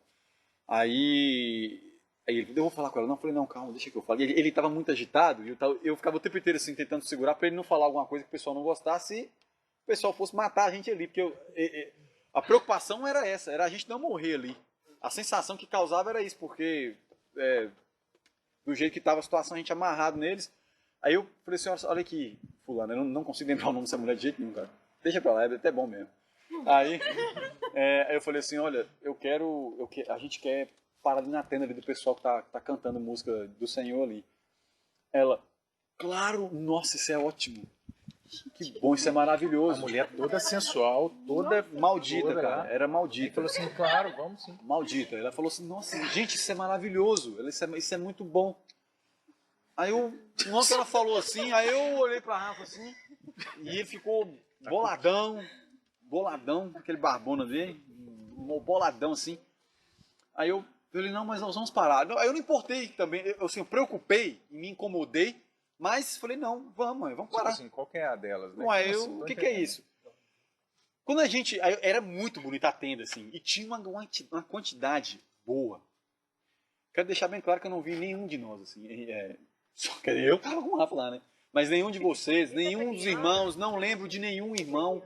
Aí ele, eu vou falar com ela. Não, eu falei, não, calma, deixa que eu fale. Ele tava muito agitado e eu ficava o tempo inteiro assim, tentando segurar pra ele não falar alguma coisa que o pessoal não gostasse e o pessoal fosse matar a gente ali. Porque a preocupação era essa, era a gente não morrer ali. A sensação que causava era isso, porque do jeito que tava a situação, a gente amarrado neles. Aí eu falei assim, olha aqui, fulano, eu não consigo lembrar o nome dessa mulher de jeito nenhum, cara. Deixa pra lá, é até bom mesmo. Aí eu falei assim, olha, a gente quer parar ali na tenda ali do pessoal que tá cantando música do Senhor ali. Ela, claro, nossa, isso é ótimo. Que bom, isso é maravilhoso. A mulher toda sensual, toda maldita, toda, cara, era Ele maldita. falou assim, claro, vamos sim. Maldita. Ela falou assim, nossa, gente, isso é maravilhoso, isso é muito bom. Aí não que ela falou assim, aí eu olhei pra Rafa assim, e ele ficou boladão, aquele barbona dele, boladão assim. Aí eu falei, não, mas nós vamos parar. Aí eu não importei também, eu preocupei, me incomodei, mas falei, não, vamos parar. Tipo assim, qual que é a delas, né? Ué, Assim, o que é isso? Quando a gente, era muito bonita a tenda, assim, e tinha uma quantidade boa. Quero deixar bem claro que eu não vi nenhum de nós, assim, só que eu tava com o Rafa lá, né? Mas nenhum de vocês, nenhum dos irmãos, não lembro de nenhum irmão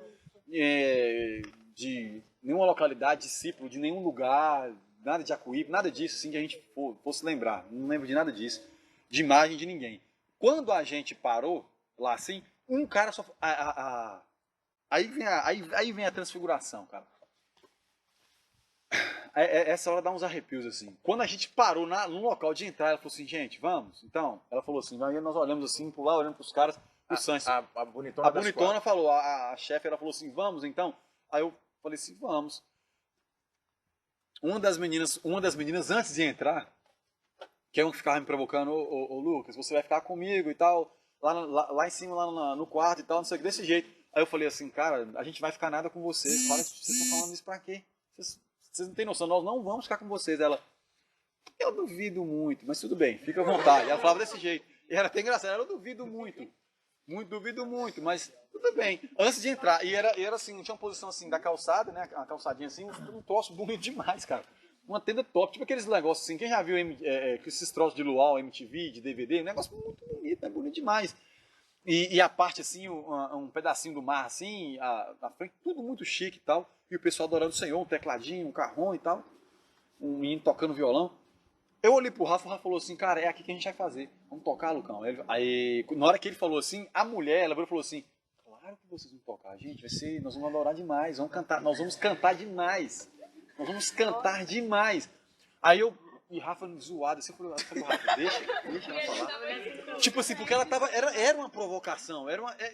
de nenhuma localidade, discípulo, de nenhum lugar, nada de Acuípe, nada disso, assim, que a gente fosse lembrar. Não lembro de nada disso, de imagem de ninguém. Quando a gente parou lá, assim, um cara só... Aí vem a transfiguração, cara. Essa hora dá uns arrepios, assim. Quando a gente parou no local de entrar, ela falou assim, gente, vamos? Então, ela falou assim, aí nós olhamos assim, por lá, olhando pros caras, o Sanches. A bonitona A bonitona falou, a chefe, ela falou assim, vamos então? Aí eu falei assim, vamos. Uma das meninas antes de entrar, que é um que ficava me provocando, ô Lucas, você vai ficar comigo e tal, lá em cima, lá no quarto e tal, não sei o que, desse jeito. Aí eu falei assim, cara, a gente vai ficar nada com vocês, para, vocês estão falando isso pra quê? Vocês não têm noção, nós não vamos ficar com vocês. Ela, eu duvido muito, mas tudo bem, fica à vontade. Ela falava desse jeito. E era até engraçado, eu duvido muito. Muito, duvido muito, mas tudo bem. Antes de entrar, e era assim, tinha uma posição assim da calçada, né? Uma calçadinha assim, um troço bonito demais, cara. Uma tenda top, tipo aqueles negócios assim, quem já viu esses troços de luau, MTV, de DVD, um negócio muito bonito, é bonito demais. E a parte assim, um pedacinho do mar assim, a frente, tudo muito chique e tal. E o pessoal adorando o Senhor, um tecladinho, um carrom e tal. Um menino tocando violão. Eu olhei pro Rafa, o Rafa falou assim, cara, é aqui que a gente vai fazer. Vamos tocar, Lucão. Aí, na hora que ele falou assim, a mulher, ela falou assim, claro que vocês vão tocar, gente, nós vamos adorar demais, vamos cantar, nós vamos cantar demais. Nós vamos cantar demais. Aí e Rafa zoado, assim, eu falei, Rafa, deixa ela falar. Tipo assim, porque ela tava, era uma provocação,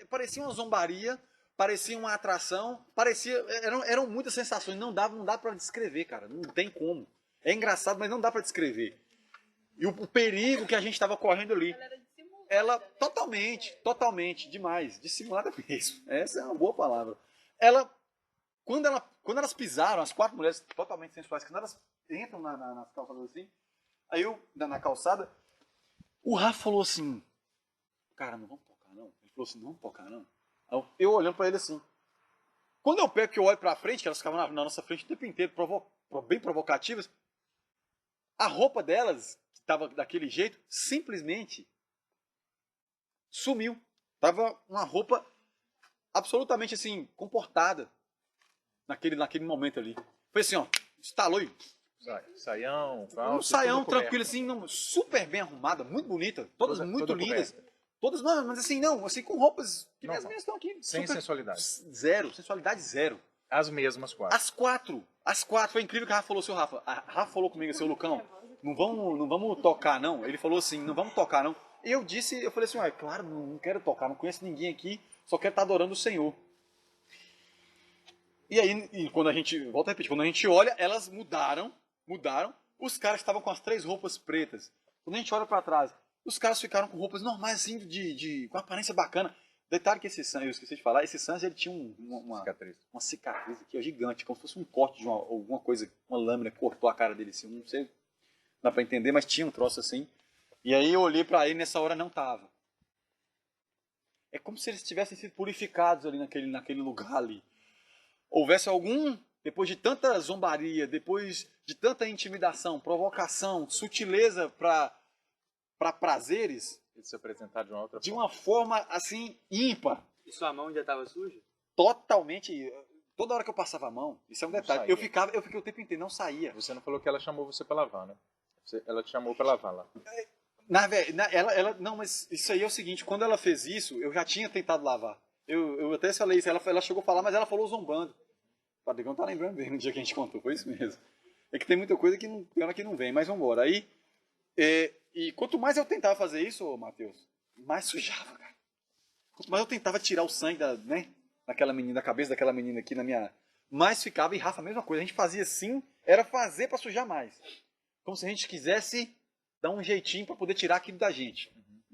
parecia uma zombaria, parecia uma atração, eram muitas sensações, não dá para descrever, cara, não tem como. É engraçado, mas não dá para descrever. E o perigo que a gente estava correndo ali. Ela totalmente, demais, dissimulada mesmo. Essa é uma boa palavra. Quando elas pisaram, as 4 mulheres totalmente sensuais, quando elas entram nas calçadas assim, aí na calçada, o Rafa falou assim, cara, não vamos tocar não. Ele falou assim, não vamos tocar não. Eu olhando para ele assim. Quando eu pego que eu olho para frente, que elas ficavam na nossa frente o tempo inteiro, bem provocativas, a roupa delas, que estava daquele jeito, simplesmente sumiu. Tava uma roupa absolutamente assim, comportada naquele momento ali. Foi assim, ó, estalou e... Saião, Um saião tranquilo assim, não, super bem arrumada, muito bonita, todas muito lindas. Coberta. Todas, não, mas assim, não, assim com roupas que as minhas estão aqui. Sem sensualidade. Zero, sensualidade zero. As mesmas 4. As quatro, foi incrível que a Rafa falou, seu Rafa. A Rafa falou comigo, seu Lucão, não vamos tocar não. Ele falou assim, não vamos tocar não. Eu falei assim, claro, não quero tocar, não conheço ninguém aqui, só quero estar adorando o Senhor. E aí, quando a gente, volta a repetir, quando a gente olha, elas mudaram, os caras estavam com as 3 roupas pretas. Quando a gente olha para trás, os caras ficaram com roupas normais, assim, com aparência bacana. Detalhe que esse Sans, eu esqueci de falar, esse Sans ele tinha uma cicatriz aqui, ó, gigante, como se fosse um corte de alguma coisa, uma lâmina cortou a cara dele assim, não sei, dá pra entender, mas tinha um troço assim. E aí eu olhei pra ele, nessa hora não tava. É como se eles tivessem sido purificados ali naquele lugar ali. Houvesse depois de tanta zombaria, depois de tanta intimidação, provocação, sutileza pra prazeres, Ele se apresentar de uma outra de uma forma assim ímpar. E sua mão ainda estava suja? Totalmente. Toda hora que eu passava a mão, isso é um detalhe. saía. Eu fiquei o tempo inteiro, não saía. Você não falou que ela chamou você pra lavar, né? Ela te chamou pra lavar lá. Não, mas isso aí é o seguinte, quando ela fez isso, eu já tinha tentado lavar. Eu até falei isso, ela chegou a falar, mas ela falou zombando. O Padrigão tá lembrando bem no dia que a gente contou, foi isso mesmo. É que tem muita coisa que não vem, mas vambora. Aí, e quanto mais eu tentava fazer isso, Matheus, mais sujava, cara. Quanto mais eu tentava tirar o sangue daquela menina, da cabeça daquela menina aqui mais ficava, e Rafa, a mesma coisa. A gente fazia assim, era fazer pra sujar mais. Como se a gente quisesse dar um jeitinho pra poder tirar aquilo da gente.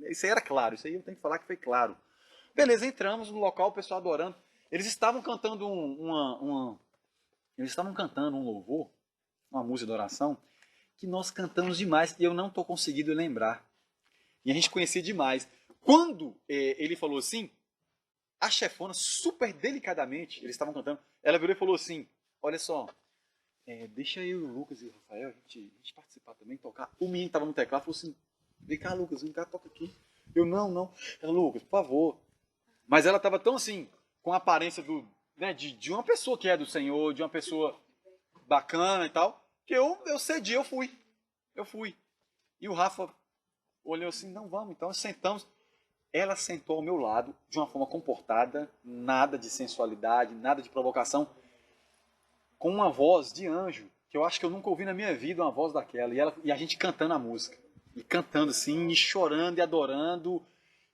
Isso aí era claro, isso aí eu tenho que falar que foi claro. Beleza, entramos no local, o pessoal adorando. Eles estavam cantando eles estavam cantando um louvor, uma música de oração, que nós cantamos demais e eu não estou conseguindo lembrar. E a gente conhecia demais. Quando ele falou assim, a chefona, super delicadamente, eles estavam cantando, ela virou e falou assim, olha só, deixa eu, o Lucas e o Rafael, a gente participar também, tocar. O menino estava no teclado, falou assim, vem cá, Lucas, vem cá, toca aqui. Eu, não. Ela, Lucas, por favor. Mas ela estava tão assim, com a aparência de uma pessoa que é do Senhor, de uma pessoa bacana e tal, que eu cedi, eu fui. E o Rafa olhou assim, não, vamos, então sentamos. Ela sentou ao meu lado, de uma forma comportada, nada de sensualidade, nada de provocação, com uma voz de anjo, que eu acho que eu nunca ouvi na minha vida uma voz daquela. E a gente cantando a música. E cantando assim, e chorando e adorando.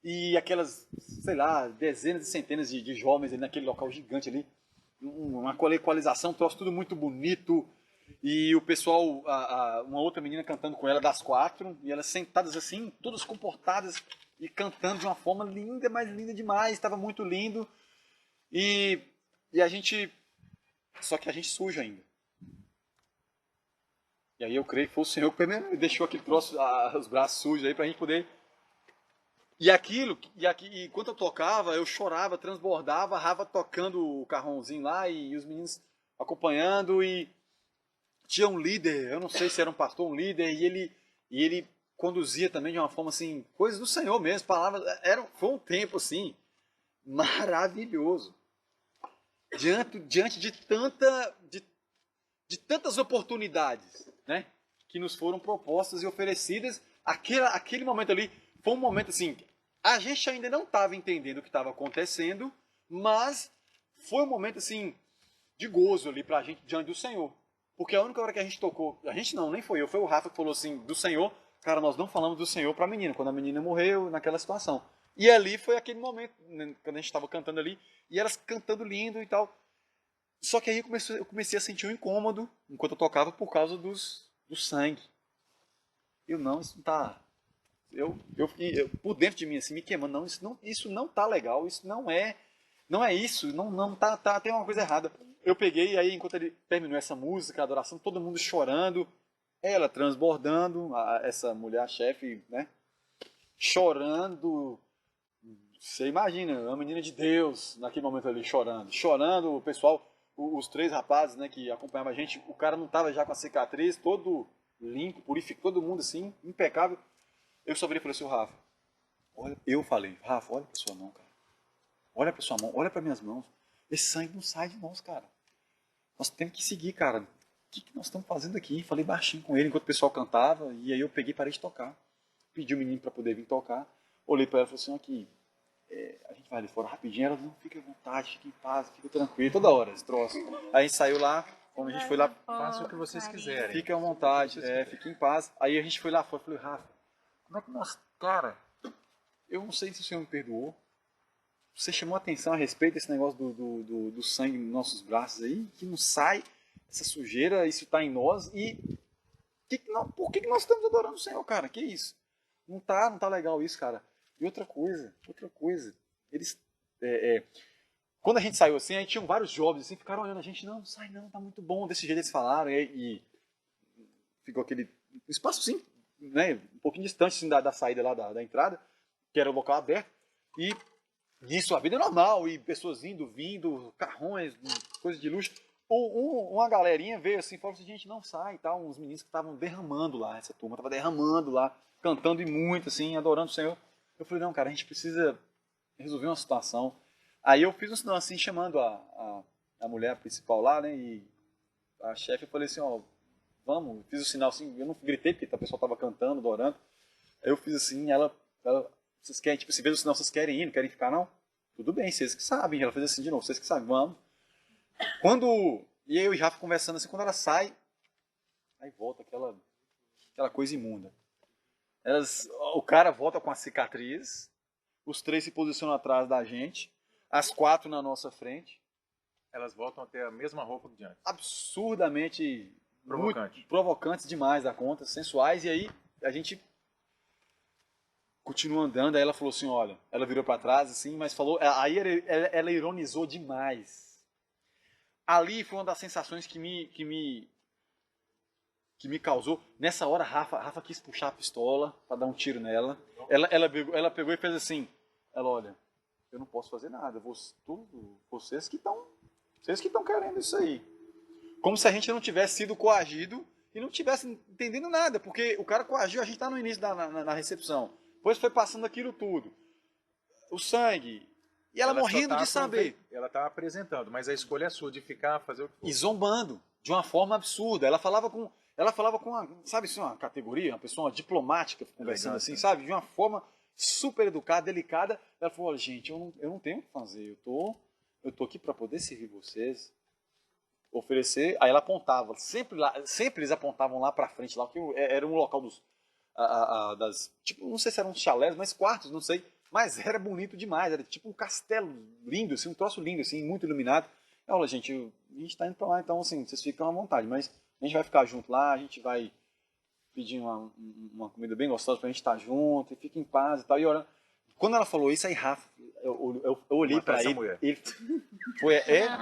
E aquelas, sei lá, dezenas e centenas de jovens ali naquele local gigante ali. Uma equalização, um troço tudo muito bonito. E o pessoal, uma outra menina cantando com ela das 4. E elas sentadas assim, todas comportadas e cantando de uma forma linda, mas linda demais. Estava muito lindo. E a gente... Só que a gente suja ainda. E aí eu creio que foi o Senhor que primeiro deixou aquele troço, os braços sujos aí pra gente poder E enquanto eu tocava, eu chorava, transbordava, a Rafa tocando o carrãozinho lá e os meninos acompanhando e tinha um líder, eu não sei se era um pastor, um líder, e ele conduzia também de uma forma assim, coisas do Senhor mesmo, palavras, foi um tempo assim, maravilhoso. Diante de tantas oportunidades, né, que nos foram propostas e oferecidas, aquele momento ali foi um momento assim, a gente ainda não estava entendendo o que estava acontecendo, mas foi um momento assim de gozo ali pra gente diante do Senhor. Porque a única hora que a gente tocou, a gente não, nem foi eu, foi o Rafa que falou assim, do Senhor, cara, nós não falamos do Senhor pra menina, quando a menina morreu, naquela situação. E ali foi aquele momento, né, quando a gente estava cantando ali, e elas cantando lindo e tal. Só que aí eu comecei a sentir um incômodo, enquanto eu tocava, por causa do sangue. Eu, não, isso não tá... Eu fiquei por dentro de mim, assim, me queimando. Não, isso não tá legal, isso não é isso, não tá, tem uma coisa errada. Eu peguei, e aí, enquanto ele terminou essa música, a adoração, todo mundo chorando, ela transbordando, essa mulher, a chefe, né, chorando. Você imagina, uma menina de Deus, naquele momento ali, chorando, o pessoal, os três rapazes, né, que acompanhavam a gente, o cara não tava já com a cicatriz, todo limpo, purificou, todo mundo assim, impecável. Eu só virei e falei assim, Rafa, olha, eu falei, Rafa, olha pra sua mão, cara. Olha pra sua mão, olha pra minhas mãos. Esse sangue não sai de nós, cara. Nós temos que seguir, cara. O que nós estamos fazendo aqui? Falei baixinho com ele enquanto o pessoal cantava, e aí eu peguei e parei de tocar. Pedi o menino pra poder vir tocar. Olhei pra ela e falei assim, aqui, a gente vai ali fora rapidinho. Ela, não, fica à vontade, fica em paz, fica tranquilo, toda hora, esse troço. Aí a gente saiu lá, quando a gente foi lá, Faça o que vocês quiserem. fica à vontade, fica em paz. Aí a gente foi lá fora, falei, Rafa, como é que nós, cara, eu não sei se o Senhor me perdoou. Você chamou atenção a respeito desse negócio do sangue nos nossos braços aí, que não sai essa sujeira, isso está em nós, e por que nós estamos adorando o Senhor, cara? Que isso? Não tá legal isso, cara. E outra coisa, eles, quando a gente saiu assim, aí tinham vários jovens assim, ficaram olhando a gente, não sai não, tá muito bom, desse jeito eles falaram, e ficou aquele espaço assim, né, um pouquinho distante assim, da saída lá da entrada, que era o local aberto, e nisso a vida é normal, e pessoas indo, vindo, carrões, coisas de luxo. Uma galerinha veio assim, falou assim, gente, não sai e tal, uns meninos que estavam derramando lá, essa turma estava derramando lá, cantando e muito, assim, adorando o Senhor. Eu falei, não, cara, a gente precisa resolver uma situação. Aí eu fiz um sinal assim, chamando a mulher principal lá, né, e a chefe, eu falei assim, ó, vamos, fiz o sinal assim, eu não gritei porque o pessoal estava cantando, adorando. Aí eu fiz assim, ela vocês querem, tipo, se vê o sinal, vocês querem ir, não querem ficar, não? Tudo bem, vocês que sabem. Ela fez assim de novo, vocês que sabem, vamos. E eu e Rafa conversando assim, quando ela sai, aí volta aquela coisa imunda. O cara volta com a cicatriz, os três se posicionam atrás da gente, as quatro na nossa frente. Elas voltam a ter a mesma roupa que de antes. Absurdamente Provocante. Provocantes demais da conta, sensuais, e aí a gente continua andando, aí ela falou assim, olha, ela virou para trás assim, mas falou, aí ela ironizou demais. Ali foi uma das sensações que me causou. Nessa hora, Rafa quis puxar a pistola para dar um tiro nela. Ela pegou e fez assim, olha, eu não posso fazer nada, vocês que estão querendo isso aí. Como se a gente não tivesse sido coagido e não tivesse entendendo nada, porque o cara coagiu, a gente está no início na recepção. Depois foi passando aquilo tudo. O sangue. E ela morrendo de saber. Ela está apresentando, mas a escolha é sua de ficar, fazer o que for. E zombando. De uma forma absurda. Ela falava com uma, sabe assim, uma categoria, uma pessoa diplomática conversando assim, sabe? De uma forma super educada, delicada. Ela falou, olha, gente, eu não tenho o que fazer. Eu tô aqui para poder servir vocês. Oferecer. Aí ela apontava. Sempre eles apontavam lá para frente, lá, que era um local tipo, não sei se eram chalés, mas quartos, não sei, mas era bonito demais, era tipo um castelo lindo, assim, um troço lindo, assim, muito iluminado. Eu falei, gente, a gente tá indo pra lá, então, assim, vocês ficam à vontade, mas a gente vai ficar junto lá, a gente vai pedir uma comida bem gostosa pra gente estar junto, e fica em paz e tal, e olha, quando ela falou isso, aí Rafa, eu olhei pra ele,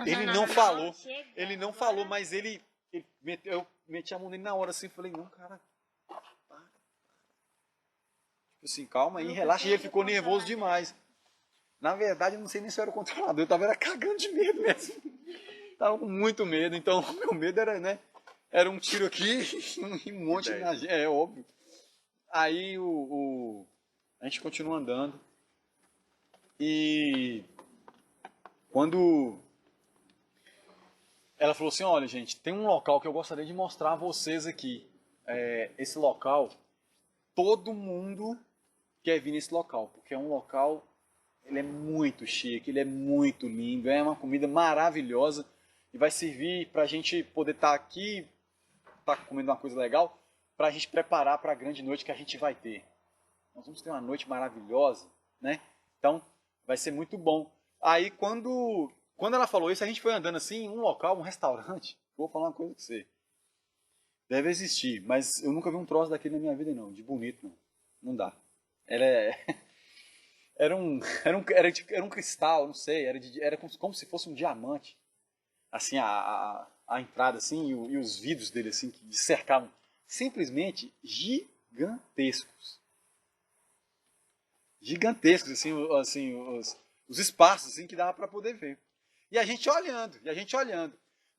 ele não falou, mas eu meti a mão nele na hora, assim, falei, não, cara, assim, calma aí, relaxa. E ele ficou nervoso demais. Na verdade, eu não sei nem se eu era o controlador, eu tava era cagando de medo mesmo. Tava com muito medo, então o meu medo era, né? Era um tiro aqui e um monte na gente, é óbvio. Aí a gente continua andando. E quando ela falou assim, olha gente, tem um local que eu gostaria de mostrar a vocês aqui. Esse local, todo mundo quer vir nesse local, porque é um local, ele é muito chique, ele é muito lindo, é uma comida maravilhosa e vai servir para a gente poder estar aqui, estar comendo uma coisa legal, para a gente preparar para a grande noite que a gente vai ter. Nós vamos ter uma noite maravilhosa, né? Então, vai ser muito bom. Aí, quando ela falou isso, a gente foi andando assim, em um local, um restaurante. Vou falar uma coisa pra você. Deve existir, mas eu nunca vi um troço daquele na minha vida, não. De bonito, não. Não dá. Era um cristal, não sei. Era como se fosse um diamante. Assim, a entrada, assim, e os vidros dele, assim, que cercavam. Simplesmente gigantescos. Gigantescos, assim os espaços assim, que dava para poder ver. E a gente olhando.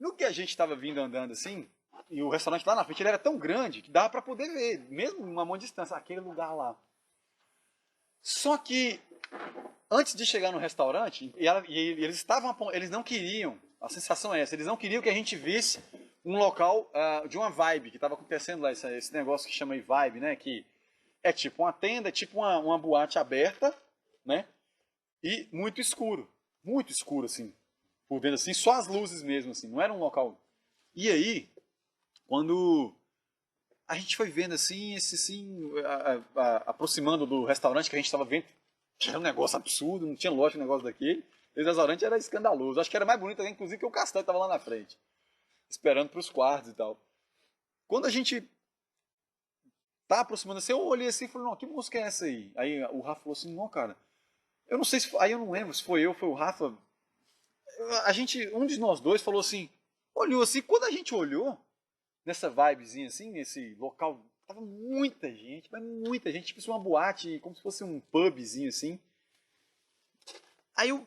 No que a gente estava vindo andando assim, e o restaurante lá na frente ele era tão grande que dava para poder ver, mesmo uma mão de distância, aquele lugar lá. Só que, antes de chegar no restaurante, eles não queriam, a sensação é essa, eles não queriam que a gente visse um local de uma vibe, que estava acontecendo lá, esse negócio que chama de vibe, né, que é tipo uma tenda, é tipo uma boate aberta, né? E muito escuro, assim, por dentro, assim, só as luzes mesmo, assim, não era um local. E aí, quando a gente foi vendo assim, aproximando do restaurante que a gente estava vendo, que era um negócio absurdo, não tinha lógica um negócio daquele. Esse restaurante era escandaloso, acho que era mais bonito, inclusive, que o castelo estava lá na frente, esperando para os quartos e tal. Quando a gente tá aproximando assim, eu olhei assim e falei, não, que música é essa aí? Aí o Rafa falou assim, não, cara, eu não sei se aí eu não lembro se foi eu, foi o Rafa. Um de nós dois falou assim, olhou assim, quando a gente olhou nessa vibezinha assim, nesse local, tava muita gente, mas muita gente, tipo uma boate, como se fosse um pubzinho assim. Aí um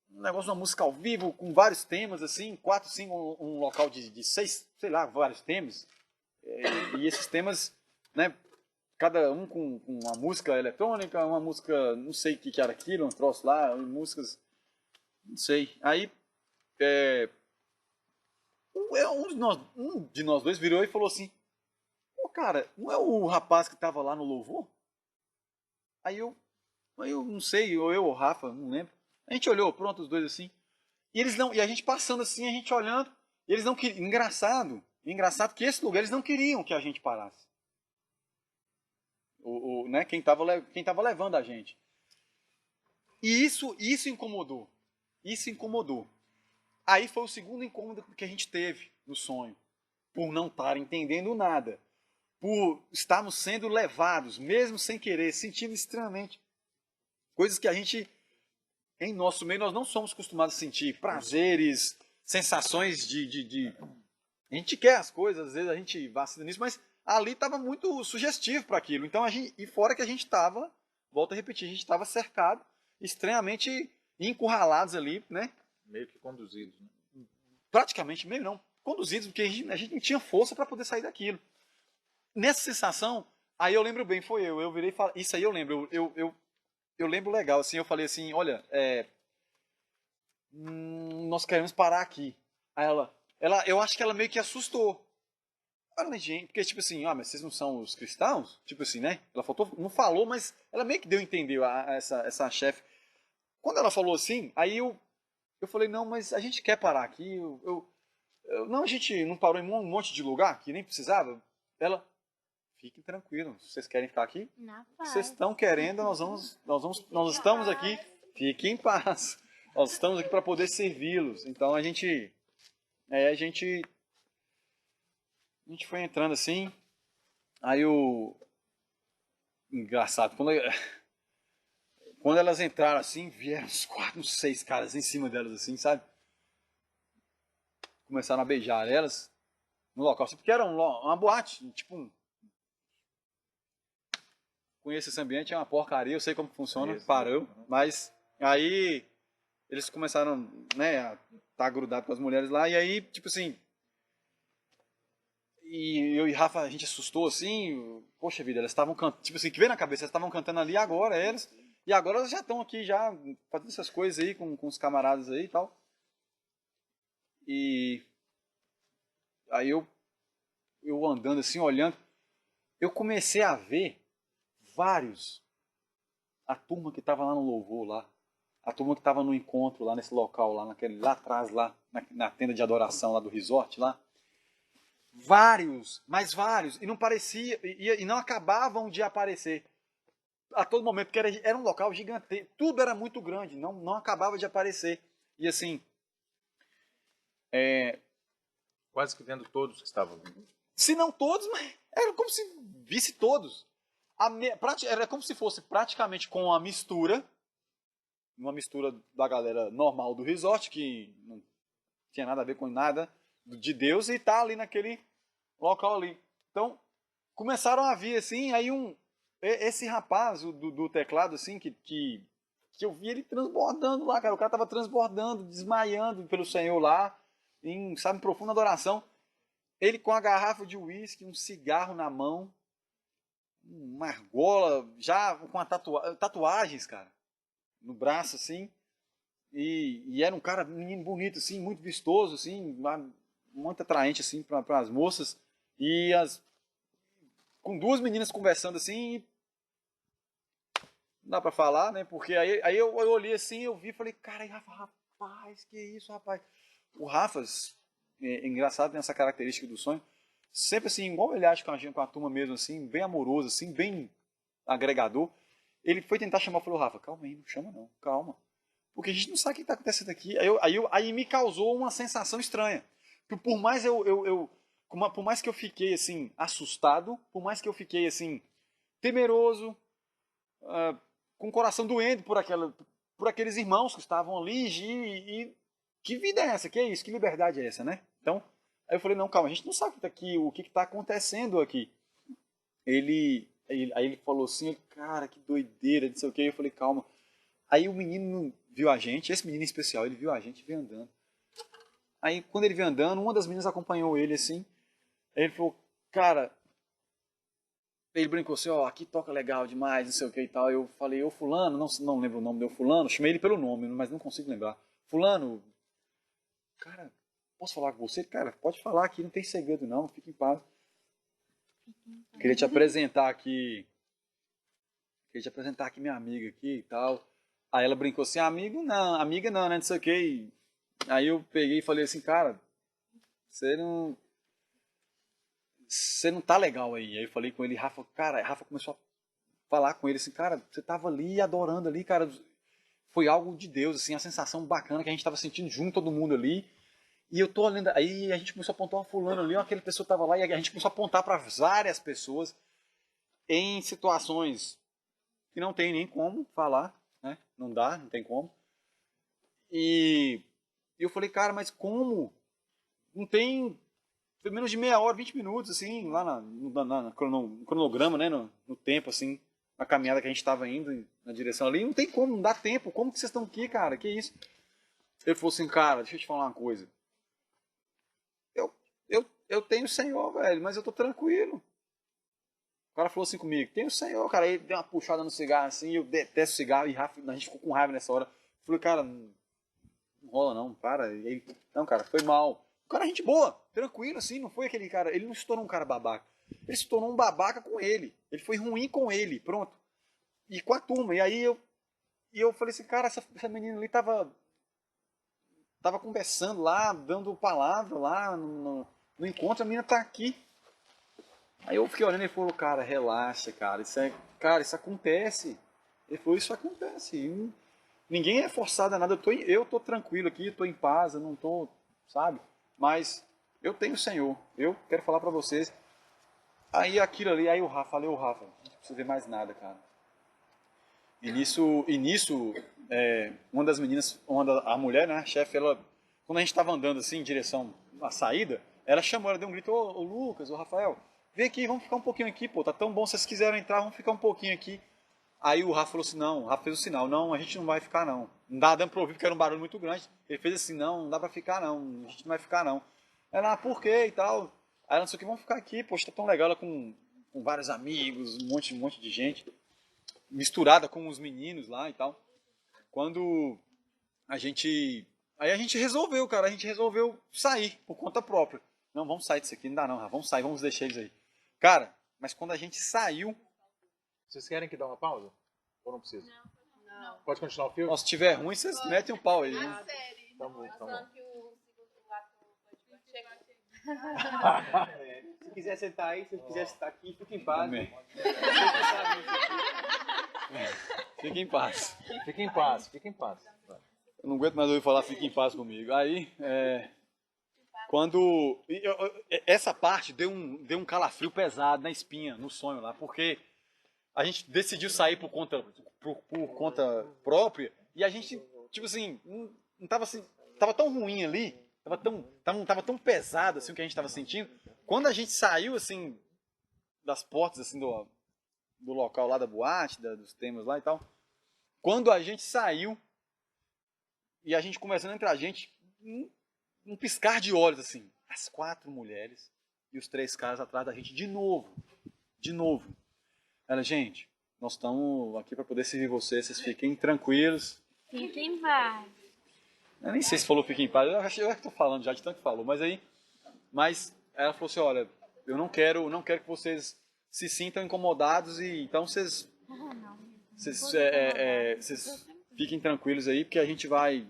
negócio de uma música ao vivo, com vários temas assim, 4, 5, um local de 6, sei lá, vários temas. E esses temas, né, cada um com uma música eletrônica, uma música, não sei o que era aquilo, um troço lá, músicas, não sei. Aí, um de nós dois virou e falou assim, pô, cara, não é o rapaz que estava lá no louvor? Aí eu não sei, ou eu ou o Rafa, não lembro. A gente olhou, pronto, os dois assim, e a gente passando assim, a gente olhando, e eles não queriam, engraçado que esse lugar eles não queriam que a gente parasse. Né, quem tava levando a gente. E isso incomodou. Isso incomodou. Aí foi o segundo incômodo que a gente teve no sonho. Por não estar entendendo nada. Por estarmos sendo levados, mesmo sem querer, sentindo extremamente. Coisas que a gente, em nosso meio, nós não somos acostumados a sentir. Prazeres, sensações de... A gente quer as coisas, às vezes a gente vacila nisso, mas ali estava muito sugestivo para aquilo. Então, e fora que a gente estava, volto a repetir, a gente estava cercado, extremamente encurralados ali, né? Meio que conduzidos, né? Praticamente, meio não, conduzidos, porque a gente não tinha força para poder sair daquilo. Nessa sensação, aí eu lembro bem, foi eu virei e falei, isso aí eu lembro, eu lembro legal, assim, eu falei assim, olha, nós queremos parar aqui. Aí eu acho que ela meio que assustou. Gente, porque tipo assim, mas vocês não são os cristãos? Tipo assim, né? Ela não falou, mas ela meio que deu a entender, essa chefe. Quando ela falou assim, aí eu falei, não, mas a gente quer parar aqui. Não, a gente não parou em um monte de lugar que nem precisava. Ela, fiquem tranquilos, vocês querem ficar aqui? Vocês estão querendo, nós estamos aqui, fiquem em paz. Nós estamos aqui para poder servi-los. Então a gente foi entrando assim, aí engraçado, quando elas entraram assim, vieram uns 4, 6 caras em cima delas assim, sabe? Começaram a beijar elas no local, porque era uma boate, tipo conheço esse ambiente, é uma porcaria, eu sei como funciona, Conheço. parou, mas aí eles começaram, né, a estar grudados com as mulheres lá, e aí, tipo assim, e eu e Rafa, a gente assustou assim, poxa vida, elas estavam cantando, tipo assim, que veio na cabeça, elas estavam cantando ali agora, eles, e agora elas já estão aqui, já fazendo essas coisas aí com os camaradas aí e tal. E aí eu andando assim, olhando, eu comecei a ver vários, a turma que estava lá no louvor lá, a turma que estava no encontro lá nesse local lá, lá atrás lá, na tenda de adoração lá do resort lá, vários, mas vários, e não parecia, e não acabavam de aparecer a todo momento, porque era um local gigante, tudo era muito grande, não acabava de aparecer. E assim, Quase que vendo todos que estavam vindo. se não todos, mas era como se visse todos. Era como se fosse praticamente com uma mistura da galera normal do resort, que não tinha nada a ver com nada de Deus, e tá ali naquele local ali. Então, começaram a vir assim, aí esse rapaz do teclado, assim, que eu vi ele transbordando lá, cara. O cara tava transbordando, desmaiando pelo Senhor lá, em, sabe, profunda adoração. Ele com a garrafa de uísque, um cigarro na mão, uma argola, já com tatuagens, cara, no braço, assim. E era um cara, um menino bonito, assim, muito vistoso, assim, muito atraente, assim, para as moças. E com duas meninas conversando, assim, não dá para falar, né? Porque aí eu olhei assim, eu vi e falei, cara, rapaz, que isso, rapaz. O Rafa, engraçado, tem essa característica do sonho, sempre assim, igual ele acha com a turma mesmo, assim, bem amoroso, assim, bem agregador. Ele foi tentar chamar, falou, Rafa, calma aí, não chama não, calma. Porque a gente não sabe o que está acontecendo aqui. Aí me causou uma sensação estranha. Que por mais por mais que eu fiquei assim, assustado, por mais que eu fiquei assim, temeroso, com o coração doendo por aqueles irmãos que estavam ali, e que vida é essa? Que é isso? Que liberdade é essa, né? Então, aí eu falei, não, calma, a gente não sabe o que está acontecendo aqui. Aí ele falou assim, cara, que doideira, não sei o que. Eu falei, calma. Aí o menino viu a gente, esse menino em especial, ele viu a gente e veio andando. Aí quando ele veio andando, uma das meninas acompanhou ele assim. Aí ele falou, cara, ele brincou assim, ó, aqui toca legal demais, não sei o que e tal. Eu falei, ô fulano, não lembro o nome do fulano, chamei ele pelo nome, mas não consigo lembrar. Fulano, cara, posso falar com você? Cara, pode falar aqui, não tem segredo não, fique em paz. Queria te apresentar aqui minha amiga aqui e tal. Aí ela brincou assim, amiga não, né, não sei o que. Aí eu peguei e falei assim, cara, você não tá legal aí. Aí eu falei com ele, Rafa começou a falar com ele assim, cara, você tava ali adorando ali, cara, foi algo de Deus, assim, a sensação bacana que a gente tava sentindo junto, todo mundo ali. E eu tô olhando, aí a gente começou a apontar uma fulano ali, aquela pessoa tava lá, e a gente começou a apontar para várias pessoas em situações que não tem nem como falar, né? Não dá, não tem como. E eu falei, cara, mas como? Não tem. Foi menos de meia hora, 20 minutos, assim, lá no cronograma, né? No tempo, assim, na caminhada que a gente estava indo na direção ali. Não tem como, não dá tempo. Como que vocês estão aqui, cara? Que isso? Ele falou assim, cara, deixa eu te falar uma coisa. Eu tenho o Senhor, velho, mas eu tô tranquilo. O cara falou assim comigo, tem o Senhor, cara. Aí deu uma puxada no cigarro, assim, eu detesto cigarro, e a gente ficou com raiva nessa hora. Eu falei, cara, não rola não, para. E aí, não, cara, foi mal. O cara é gente boa, tranquilo, assim, não foi aquele cara, ele não se tornou um cara babaca. Ele se tornou um babaca com ele. Ele foi ruim com ele, pronto. E com a turma. E aí eu falei assim, cara, essa menina ali tava conversando lá, dando palavra lá no encontro, a menina tá aqui. Aí eu fiquei olhando e ele falou, cara, relaxa, cara, isso acontece. Ele falou, isso acontece. Ninguém é forçado a nada, eu tô tranquilo aqui, eu tô em paz, eu não tô, sabe? Mas eu tenho o Senhor, eu quero falar pra vocês. Aí aquilo ali, aí o Rafa, não precisa ver mais nada, cara. E nisso uma das meninas, a mulher, né, a chefe, ela, quando a gente tava andando assim, em direção à saída, ela chamou, ela deu um grito, ô Lucas, ô Rafael, vem aqui, vamos ficar um pouquinho aqui, pô, tá tão bom, se vocês quiserem entrar, vamos ficar um pouquinho aqui. Aí o Rafa falou assim, não, o Rafa fez o sinal, não, a gente não vai ficar não. Não dava dando pra ouvir porque era um barulho muito grande. Ele fez assim, não dá pra ficar não, a gente não vai ficar não. Ela, por quê e tal? Aí ela não sei o que, vamos ficar aqui, poxa, tá tão legal, ela com vários amigos, um monte de gente, misturada com os meninos lá e tal. Quando a gente... Aí a gente resolveu, cara, a gente resolveu sair por conta própria. Não, vamos sair disso aqui, não dá não, vamos sair, vamos deixar eles aí. Cara, mas quando a gente saiu... Vocês querem que dá uma pausa? Ou não precisa? Não. Pode continuar o filme? Nossa, se tiver ruim, vocês metem um pau aí, né? A série. Tá bom, tá bom. Falando que o segundo ato chegou. Se quiser sentar aí, se quiser sentar aqui, fica em paz. Amém. Você que sabe isso aqui. Fique em paz. Fique em paz, fique em paz. Eu não aguento mais ouvir falar fique em paz comigo. Aí, quando... Essa parte deu um calafrio pesado na espinha, no sonho lá, porque a gente decidiu sair por conta própria e a gente, tipo assim, não tava assim, tava tão ruim ali, tava tão pesado assim o que a gente tava sentindo. Quando a gente saiu assim das portas assim do local lá da boate, dos temas lá e tal, quando a gente saiu e a gente conversando entre a gente, um piscar de olhos assim, as 4 mulheres e os 3 caras atrás da gente de novo. Ela, gente, nós estamos aqui para poder servir vocês fiquem tranquilos. Fiquem em paz. Eu nem sei se falou fiquem em paz, eu acho que estou falando já de tanto que falou, mas ela falou assim, olha, eu não quero que vocês se sintam incomodados e então vocês fiquem tranquilos aí, porque a gente vai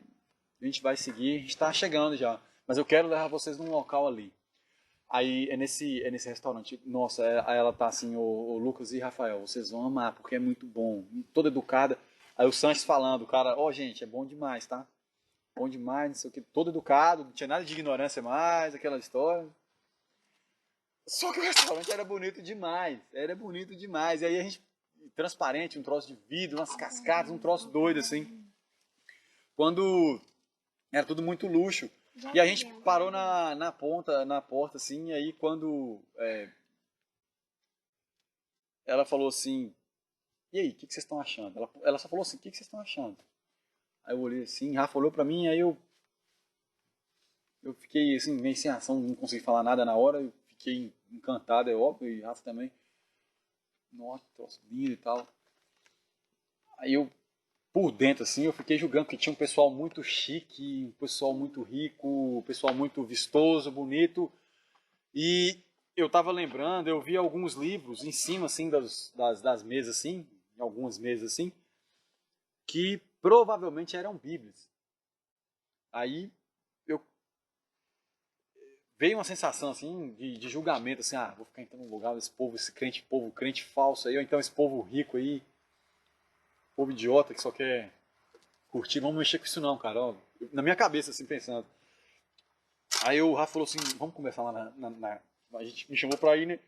seguir, a gente está chegando já, mas eu quero levar vocês num local ali. Aí é nesse restaurante, nossa, aí ela tá assim, o Lucas e Rafael, vocês vão amar, porque é muito bom, toda educada. Aí o Sanches falando, cara, gente, é bom demais, tá? Bom demais, não sei o que, todo educado, não tinha nada de ignorância mais, aquela história. Só que o restaurante era bonito demais. E aí a gente, transparente, um troço de vidro, umas cascadas, um troço doido assim. Quando era tudo muito luxo. E a gente parou na porta assim, e aí quando ela falou assim, e aí, o que vocês estão achando? Ela só falou assim, o que vocês estão achando? Aí eu olhei assim, Rafa olhou pra mim, aí eu fiquei assim, meio sem ação, não consegui falar nada na hora, eu fiquei encantado, é óbvio, e Rafa também. Nossa, troço lindo e tal. Aí eu, por dentro assim, eu fiquei julgando, porque tinha um pessoal muito chique, um pessoal muito rico, um pessoal muito vistoso, bonito. E eu tava lembrando, eu vi alguns livros em cima assim das mesas assim, algumas mesas assim, que provavelmente eram bíblias. Aí veio uma sensação assim de julgamento, assim, vou ficar entrando no lugar desse povo, esse crente falso aí, ou então esse povo rico aí, povo idiota que só quer curtir, vamos mexer com isso não, cara. Ó, na minha cabeça, assim, pensando. Aí o Rafa falou assim, vamos conversar lá a gente me chamou pra ir, né?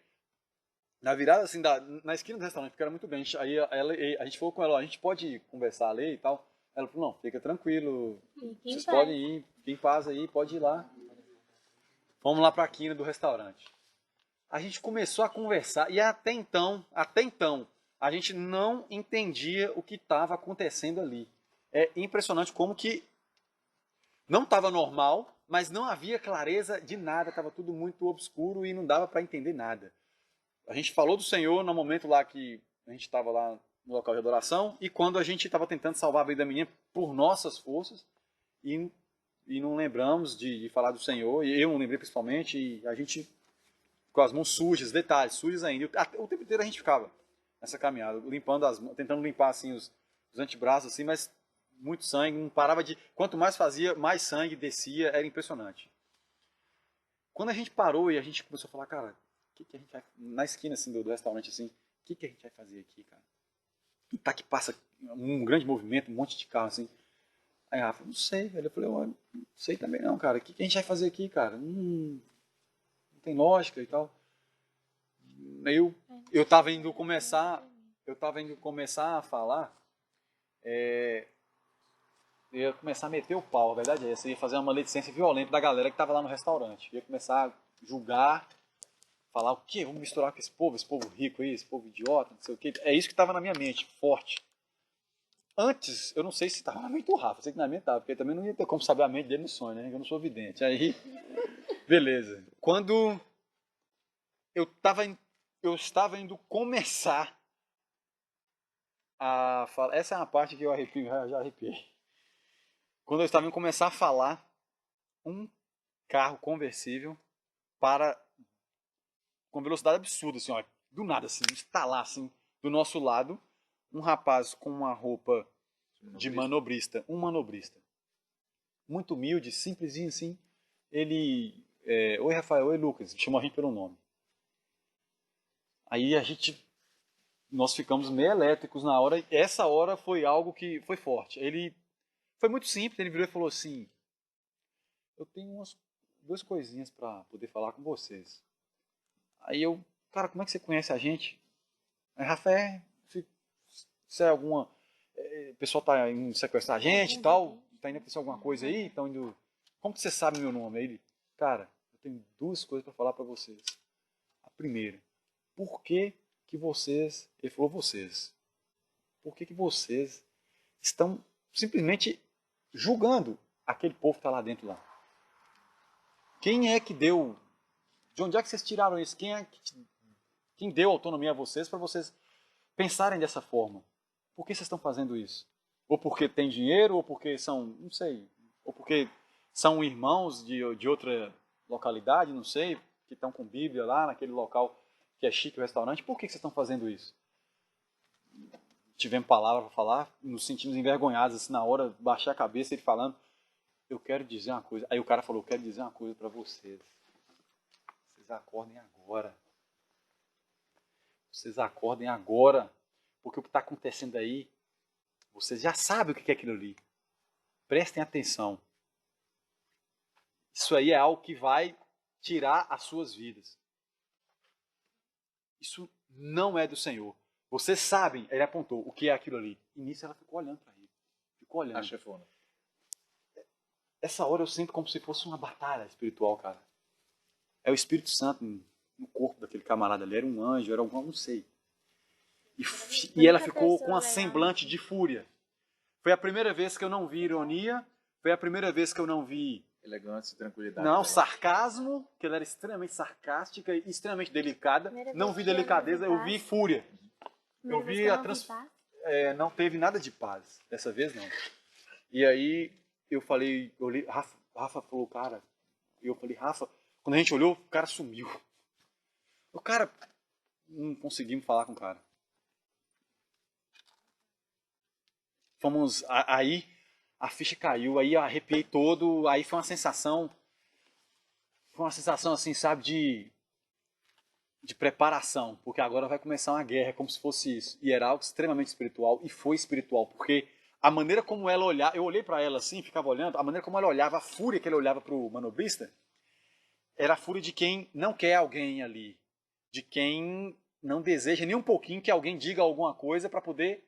Na virada, assim, na esquina do restaurante, porque era muito grande. Aí a gente falou com ela, a gente pode conversar ali e tal. Ela falou, não, fica tranquilo, vocês podem ir, fiquem em paz aí, pode ir lá. Vamos lá pra quina do restaurante. A gente começou a conversar e até então, a gente não entendia o que estava acontecendo ali. É impressionante como que não estava normal, mas não havia clareza de nada, estava tudo muito obscuro e não dava para entender nada. A gente falou do Senhor no momento lá que a gente estava lá no local de adoração e quando a gente estava tentando salvar a vida da menina por nossas forças e não lembramos de falar do Senhor, e eu não lembrei principalmente, e a gente com as mãos sujas, detalhes, sujas ainda. O tempo inteiro a gente ficava nessa caminhada, limpando as mãos, tentando limpar assim os antebraços, assim, mas muito sangue, não parava de... Quanto mais fazia, mais sangue descia, era impressionante. Quando a gente parou e a gente começou a falar, cara, o que a gente vai... Na esquina assim, do restaurante, assim, o que a gente vai fazer aqui, cara? E tá que passa um grande movimento, um monte de carro, assim. Aí a Rafa, não sei, velho. Eu falei, não sei também não, cara. O que a gente vai fazer aqui, cara? Não tem lógica e tal. Eu tava indo começar a falar, eu ia começar a meter o pau, a verdade é essa. Eu ia fazer uma maledicência violenta da galera que tava lá no restaurante. Eu ia começar a julgar, falar o quê? Vamos misturar com esse povo rico aí, esse povo idiota, não sei o quê. É isso que estava na minha mente, forte. Antes, eu não sei se estava na mente do Rafa, eu sei que na minha estava, porque também não ia ter como saber a mente dele no sonho, né? Eu não sou vidente. Aí, beleza. Quando eu estava indo começar a falar, essa é uma parte que eu arrepio, já arrepiei. Quando eu estava indo começar a falar, um carro conversível para com velocidade absurda, assim, ó, do nada, assim, estalar, assim, do nosso lado, um rapaz com uma roupa de manobrista, um manobrista, muito humilde, simplesinho assim, ele, oi Rafael, oi Lucas, chamou a gente pelo nome. Aí nós ficamos meio elétricos na hora, e essa hora foi algo que foi forte. Ele, foi muito simples, ele virou e falou assim, eu tenho duas coisinhas para poder falar com vocês. Aí eu, cara, como é que você conhece a gente? Aí, Rafael, se é alguma... o pessoal tá indo sequestrar a gente e tal, tá indo acontecer alguma coisa aí, estão indo... Como que você sabe meu nome? Aí ele, cara, eu tenho duas coisas para falar para vocês. A primeira, por que vocês... Ele falou vocês. Por que vocês estão simplesmente julgando aquele povo que está lá dentro lá? Quem é que deu... De onde é que vocês tiraram isso? Quem deu autonomia a vocês para vocês pensarem dessa forma? Por que vocês estão fazendo isso? Ou porque tem dinheiro, ou porque são, não sei, ou porque são irmãos de outra localidade, não sei, que estão com Bíblia lá naquele local que é chique o restaurante. Por que vocês estão fazendo isso? Tivemos palavra para falar, nos sentimos envergonhados, assim, na hora, baixei a cabeça, ele falando, eu quero dizer uma coisa. Aí o cara falou, eu quero dizer uma coisa para vocês. Vocês acordem agora. Vocês acordem agora. Porque o que está acontecendo aí, vocês já sabem o que é aquilo ali. Prestem atenção. Isso aí é algo que vai tirar as suas vidas. Isso não é do Senhor. Vocês sabem, ele apontou, o que é aquilo ali. E nisso ela ficou olhando para ele. Ficou olhando. A chefona. Essa hora eu sinto como se fosse uma batalha espiritual, cara. É o Espírito Santo no corpo daquele camarada ali. Era um anjo, era algum, não sei. E ela ficou com um semblante de fúria. Foi a primeira vez que eu não vi ironia. Foi a primeira vez que eu não vi... Elegância e tranquilidade. Não, sarcasmo, que ela era extremamente sarcástica e extremamente delicada. Não vi delicadeza, eu vi fúria. Eu vi não teve nada de paz. Dessa vez, não. E aí, eu falei... Rafa falou, cara... Eu falei, Rafa... Quando a gente olhou, o cara sumiu. O cara... Não conseguimos falar com o cara. Aí a ficha caiu, aí eu arrepiei todo, aí foi uma sensação assim, sabe, de preparação, porque agora vai começar uma guerra, como se fosse isso. E era algo extremamente espiritual, e foi espiritual, porque a maneira como ela olhava, eu olhei para ela assim, ficava olhando, a maneira como ela olhava, a fúria que ela olhava para o manobrista, era a fúria de quem não quer alguém ali, de quem não deseja nem um pouquinho que alguém diga alguma coisa para poder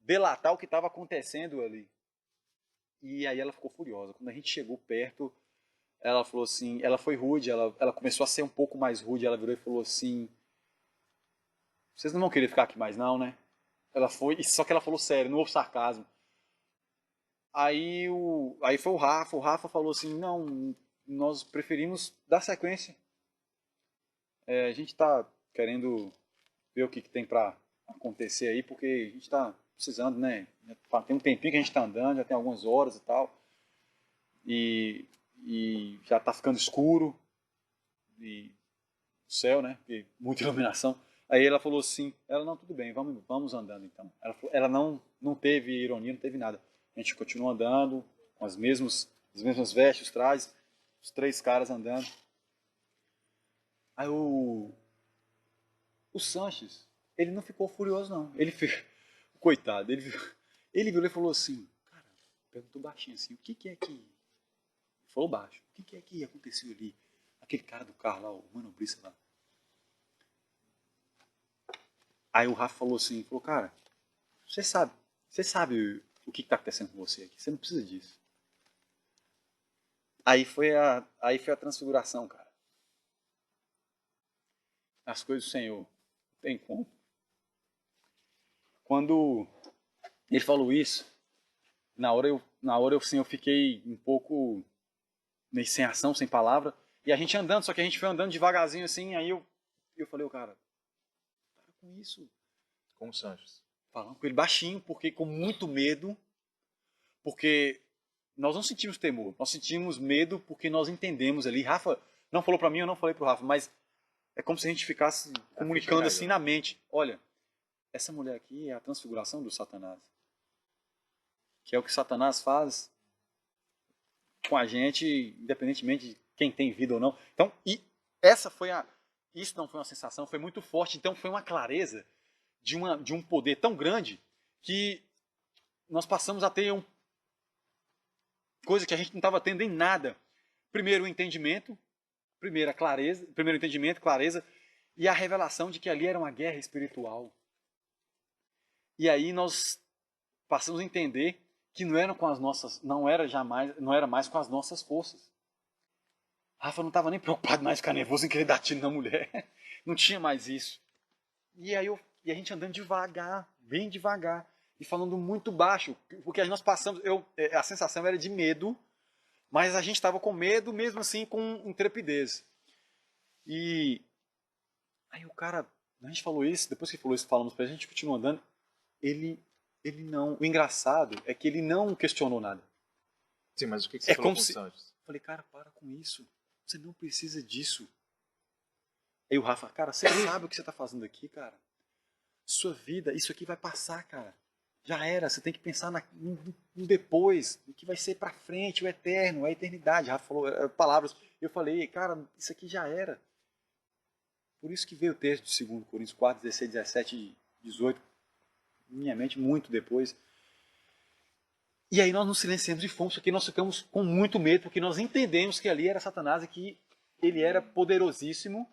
delatar o que estava acontecendo ali. E aí ela ficou furiosa. Quando a gente chegou perto, ela falou assim, ela foi rude, ela começou a ser um pouco mais rude, ela virou e falou assim, vocês não vão querer ficar aqui mais não, né? Ela foi, só que ela falou sério, não houve sarcasmo. Aí foi o Rafa falou assim, não, nós preferimos dar sequência. A gente está querendo ver o que tem para acontecer aí, porque a gente está precisando, né? Tem um tempinho que a gente está andando, já tem algumas horas e tal. E já está ficando escuro. E o céu, né? E muita iluminação. Aí ela falou assim, não, tudo bem, vamos andando então. Ela não teve ironia, não teve nada. A gente continua andando, com as mesmas vestes, os trajes, os três caras andando. Aí o Sanches, ele não ficou furioso não. Coitado, ele virou e falou assim, cara, perguntou baixinho assim, o que é que... Falou baixo, o que é que aconteceu ali? Aquele cara do carro lá, o manobrista lá. Aí o Rafa falou assim, cara, você sabe o que está acontecendo com você aqui, você não precisa disso. Aí foi a transfiguração, cara. as coisas do Senhor. Não tem como. Quando ele falou isso, na hora eu, assim, eu fiquei um pouco meio sem ação, sem palavra. E a gente andando, só que a gente foi andando devagarzinho assim, aí eu falei, cara, para com isso. Com o Sanches. Falando com ele baixinho, porque com muito medo, porque nós não sentimos temor, nós sentimos medo porque nós entendemos ali. Rafa não falou para mim, eu não falei pro Rafa, mas é como se a gente ficasse comunicando assim na mente. Olha, essa mulher aqui é a transfiguração do Satanás. Que é o que Satanás faz com a gente, independentemente de quem tem vida ou não. Então, isso não foi uma sensação, foi muito forte. Então, foi uma clareza de um poder tão grande que nós passamos a ter coisa que a gente não estava tendo em nada. Primeiro, o entendimento, primeiro entendimento, clareza, e a revelação de que ali era uma guerra espiritual. E aí nós passamos a entender que não era mais com as nossas forças. Rafa não estava nem preocupado mais, ficar nervoso em querer dar tiro na mulher. Não tinha mais isso. E a gente andando devagar, bem devagar, e falando muito baixo, porque nós passamos, a sensação era de medo, mas a gente estava com medo, mesmo assim, com intrepidez. E aí o cara, a gente falou isso, depois que falou isso, falamos para ele, a gente continua andando, ele não, o engraçado é que ele não questionou nada. Sim, mas o que você falou com o Sanches? Eu falei, cara, para com isso, você não precisa disso. Aí o Rafa, cara, você sabe o que você está fazendo aqui, cara? Sua vida, isso aqui vai passar, cara. Já era, você tem que pensar no depois, o que vai ser para frente, o eterno, a eternidade. Rafa falou palavras. Eu falei, cara, isso aqui já era. Por isso que veio o texto de 2 Coríntios 4, 16, 17 e 18, minha mente muito depois. E aí nós nos silenciamos e fomos, porque nós ficamos com muito medo, porque nós entendemos que ali era Satanás e que ele era poderosíssimo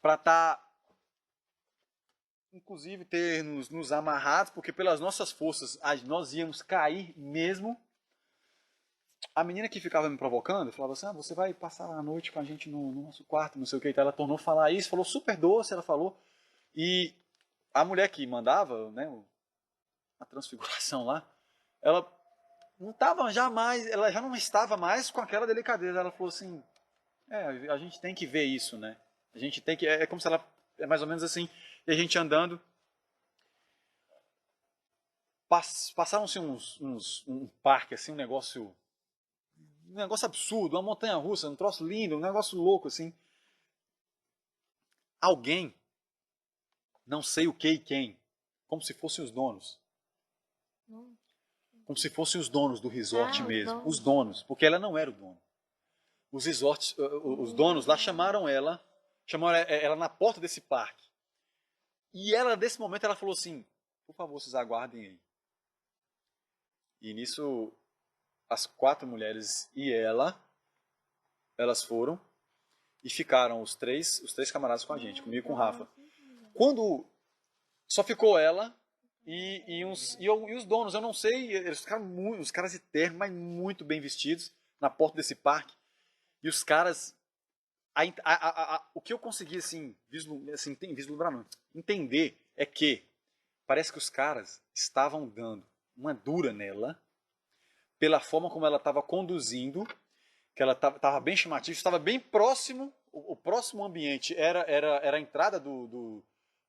para estar, inclusive, ter nos amarrados, porque pelas nossas forças nós íamos cair mesmo. A menina que ficava me provocando, falava assim, você vai passar a noite com a gente no nosso quarto, não sei o que. Então ela tornou falar isso, falou super doce, ela falou. E a mulher que mandava, né, a transfiguração lá, ela não estava jamais, ela já não estava mais com aquela delicadeza. Ela falou assim, a gente tem que ver isso, né? A gente tem que, é como se ela, é mais ou menos assim, e a gente andando. Passaram-se um parque, assim, um negócio absurdo, uma montanha-russa, um troço lindo, um negócio louco, assim. Alguém, não sei o que e quem, como se fossem os donos. Como se fossem os donos do resort mesmo. Os donos, porque ela não era o dono. Os resorts, os donos lá chamaram ela na porta desse parque. E ela, nesse momento, ela falou assim, por favor, vocês aguardem aí. E nisso, as 4 mulheres e elas foram e ficaram os três camaradas com a gente, comigo e com o Rafa. Quando só ficou ela e os donos, eu não sei, eles ficaram os caras de terno, mas muito bem vestidos, na porta desse parque. E os caras, o que eu consegui assim, vislumbrar, não, entender é que parece que os caras estavam dando uma dura nela, pela forma como ela estava conduzindo, que ela estava bem chamativa, estava bem próximo, o próximo ambiente era a entrada do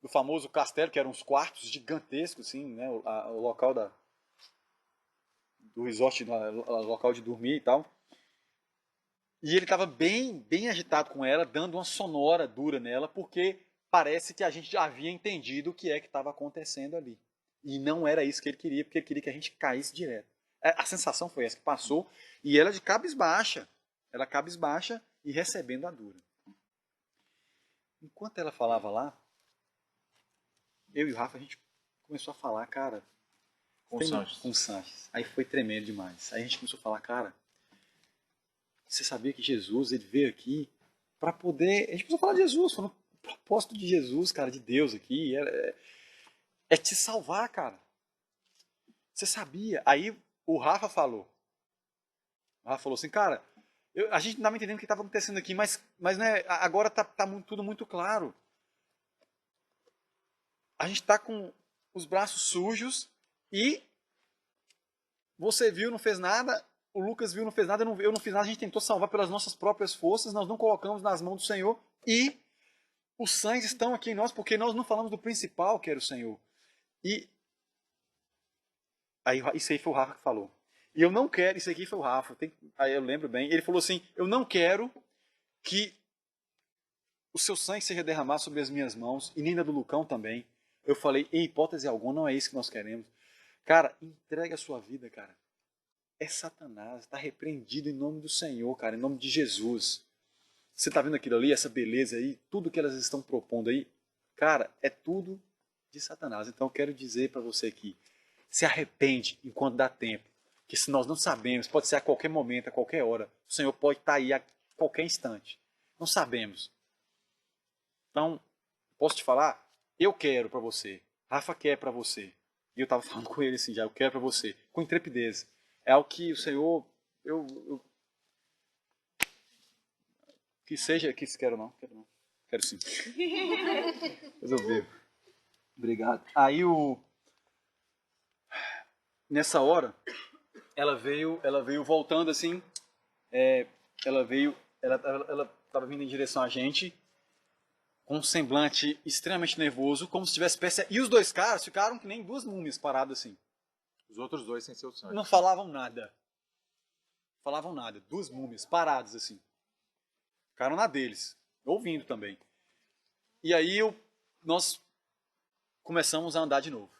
famoso castelo, que eram uns quartos gigantescos, assim, né, o local do resort, o local de dormir e tal. E ele estava bem, bem agitado com ela, dando uma sonora dura nela, porque parece que a gente já havia entendido o que é que estava acontecendo ali. E não era isso que ele queria, porque ele queria que a gente caísse direto. A sensação foi essa, que passou, e ela de cabisbaixa. Ela cabisbaixa e recebendo a dura. Enquanto ela falava lá, eu e o Rafa, a gente começou a falar, cara... Com o Sanches. Aí foi tremendo demais. Aí a gente começou a falar, cara, você sabia que Jesus, ele veio aqui para poder... A gente começou a falar de Jesus, falando o propósito de Jesus, cara, de Deus aqui, é te salvar, cara. Você sabia? Aí o Rafa falou. O Rafa falou assim, cara, a gente não estava entendendo o que estava acontecendo aqui, mas né, agora tá tudo muito claro. a gente está com os braços sujos e você viu, não fez nada, o Lucas viu, não fez nada, eu não fiz nada, a gente tentou salvar pelas nossas próprias forças, nós não colocamos nas mãos do Senhor e os sangues estão aqui em nós porque nós não falamos do principal, que era o Senhor. E aí, isso aí foi o Rafa que falou. E eu não quero, isso aqui foi o Rafa, aí eu lembro bem, ele falou assim, eu não quero que o seu sangue seja derramado sobre as minhas mãos, e nem na do Lucão também. Eu falei, em hipótese alguma, não é isso que nós queremos. Cara, entrega a sua vida, cara. É Satanás, está repreendido em nome do Senhor, cara, em nome de Jesus. Você está vendo aquilo ali, essa beleza aí, tudo que elas estão propondo aí, cara, é tudo de Satanás. Então eu quero dizer para você aqui, se arrepende enquanto dá tempo. Que se nós não sabemos, pode ser a qualquer momento, a qualquer hora, o Senhor pode estar aí a qualquer instante. Não sabemos. Então, posso te falar? Eu quero para você. Rafa quer para você. E eu estava falando com ele assim já, eu quero para você. Com intrepidez. É algo que o Senhor, que seja, que quero não. Quero sim. Resolveu. Obrigado. Aí nessa hora, ela veio voltando assim, ela estava vindo em direção a gente, com um semblante extremamente nervoso, como se tivesse perseguido. E os dois caras ficaram que nem duas múmias paradas assim. Os outros dois sem seu sangue. Não falavam nada. Duas múmias paradas assim. Ficaram na deles, ouvindo também. E aí nós começamos a andar de novo.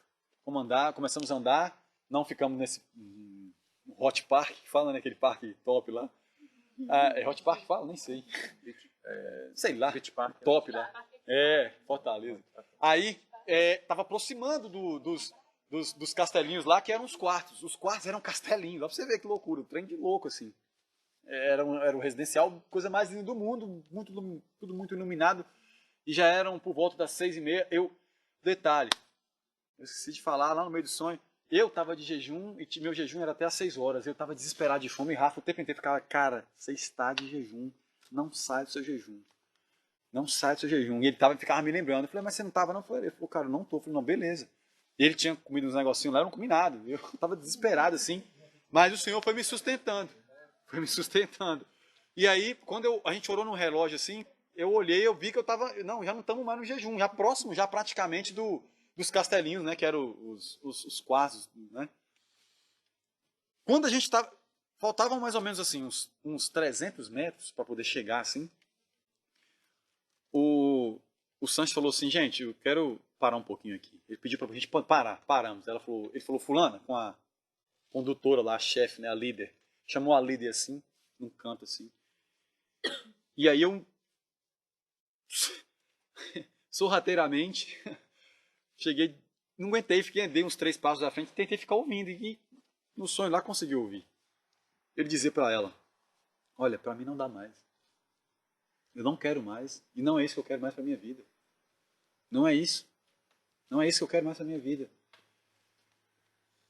Começamos a andar, não ficamos nesse Hot Park, que fala, né, aquele parque top lá. É Hot Park que fala? Nem sei. Sei lá, Beach Park. top lá. Fortaleza. Aí, tava aproximando dos castelinhos lá, que eram os quartos. Os quartos eram castelinhos. Dá pra você ver que loucura, um trem de louco, assim. Era um residencial, coisa mais linda do mundo, tudo muito iluminado. E já eram por volta das 6h30. Detalhe, eu esqueci de falar lá no meio do sonho. Eu estava de jejum e meu jejum era até às 6 horas. Eu estava desesperado de fome e Rafa o tempo inteiro ficava, cara, você está de jejum, não sai do seu jejum. Não sai do seu jejum. E ele ficava me lembrando. Eu falei, mas você não estava não? Ele falou, cara, eu não estou. Eu falei, não, beleza. E ele tinha comido uns negocinhos lá, eu não comi nada. Eu estava desesperado assim. Mas o Senhor foi me sustentando. E aí, quando a gente orou no relógio assim, eu olhei, eu vi que eu estava, não, já não estamos mais no jejum, já próximo, já praticamente dos castelinhos, né, que eram os quartos, né. Quando a gente estava, faltavam mais ou menos assim, uns 300 metros para poder chegar assim, o Sanches falou assim, gente, eu quero parar um pouquinho aqui. Ele pediu para a gente parar, paramos. Ele falou, fulana, com a condutora lá, a chefe, né, a líder, chamou a líder assim, num canto assim. E aí eu, sorrateiramente, cheguei, não aguentei, dei uns 3 passos à frente e tentei ficar ouvindo. E no sonho lá consegui ouvir. Ele dizia para ela, olha, para mim não dá mais. Eu não quero mais. E não é isso que eu quero mais para minha vida. Não é isso. Não é isso que eu quero mais para minha vida.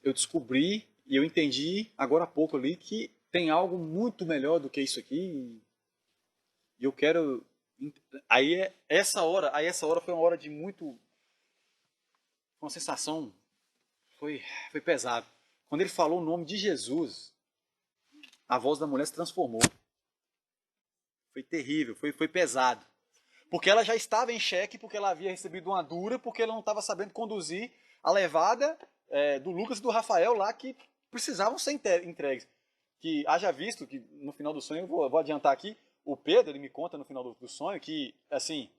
Eu descobri e eu entendi agora há pouco ali que tem algo muito melhor do que isso aqui. E eu quero... essa hora foi uma hora de muito... Uma sensação... Foi pesado. Quando ele falou o nome de Jesus, a voz da mulher se transformou. Foi terrível, foi pesado. Porque ela já estava em xeque, porque ela havia recebido uma dura, porque ela não estava sabendo conduzir a levada do Lucas e do Rafael lá, que precisavam ser entregues. Que haja visto que no final do sonho, eu vou adiantar aqui, o Pedro, ele me conta no final do sonho que, assim,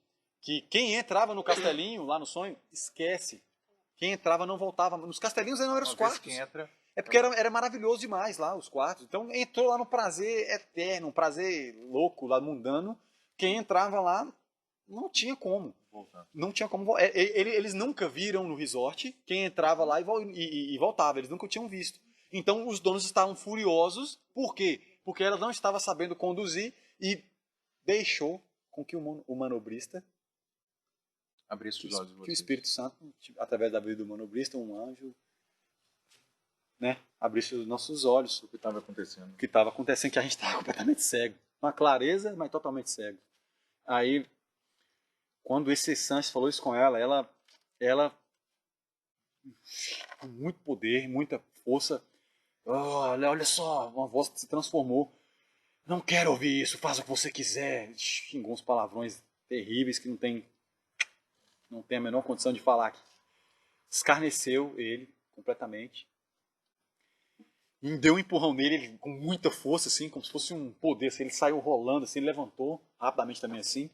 que quem entrava no castelinho lá no sonho, esquece. Quem entrava não voltava. Nos castelinhos não eram os quartos. Quem entra... É porque era maravilhoso demais lá, os quartos. Então entrou lá no prazer eterno, um prazer louco, lá mundano. Quem entrava lá não tinha como. Não tinha como. Eles nunca viram no resort quem entrava lá e voltava. Eles nunca tinham visto. Então os donos estavam furiosos. Por quê? Porque ela não estava sabendo conduzir e deixou com que o manobrista Abrisse os olhos de que o vocês. Espírito Santo, através da vida do manobrista, um anjo, né, abrisse os nossos olhos. O que estava acontecendo. O que estava acontecendo, que a gente estava completamente cego. Uma clareza, mas totalmente cego. Aí, quando esse Sanches falou isso com ela ela, com muito poder, muita força, olha só, uma voz que se transformou. Não quero ouvir isso, faz o que você quiser. Xingou uns palavrões terríveis que não tem a menor condição de falar aqui. Escarneceu ele completamente. E deu um empurrão nele, ele, com muita força, assim, como se fosse um poder. Assim, ele saiu rolando, assim, ele levantou rapidamente também assim.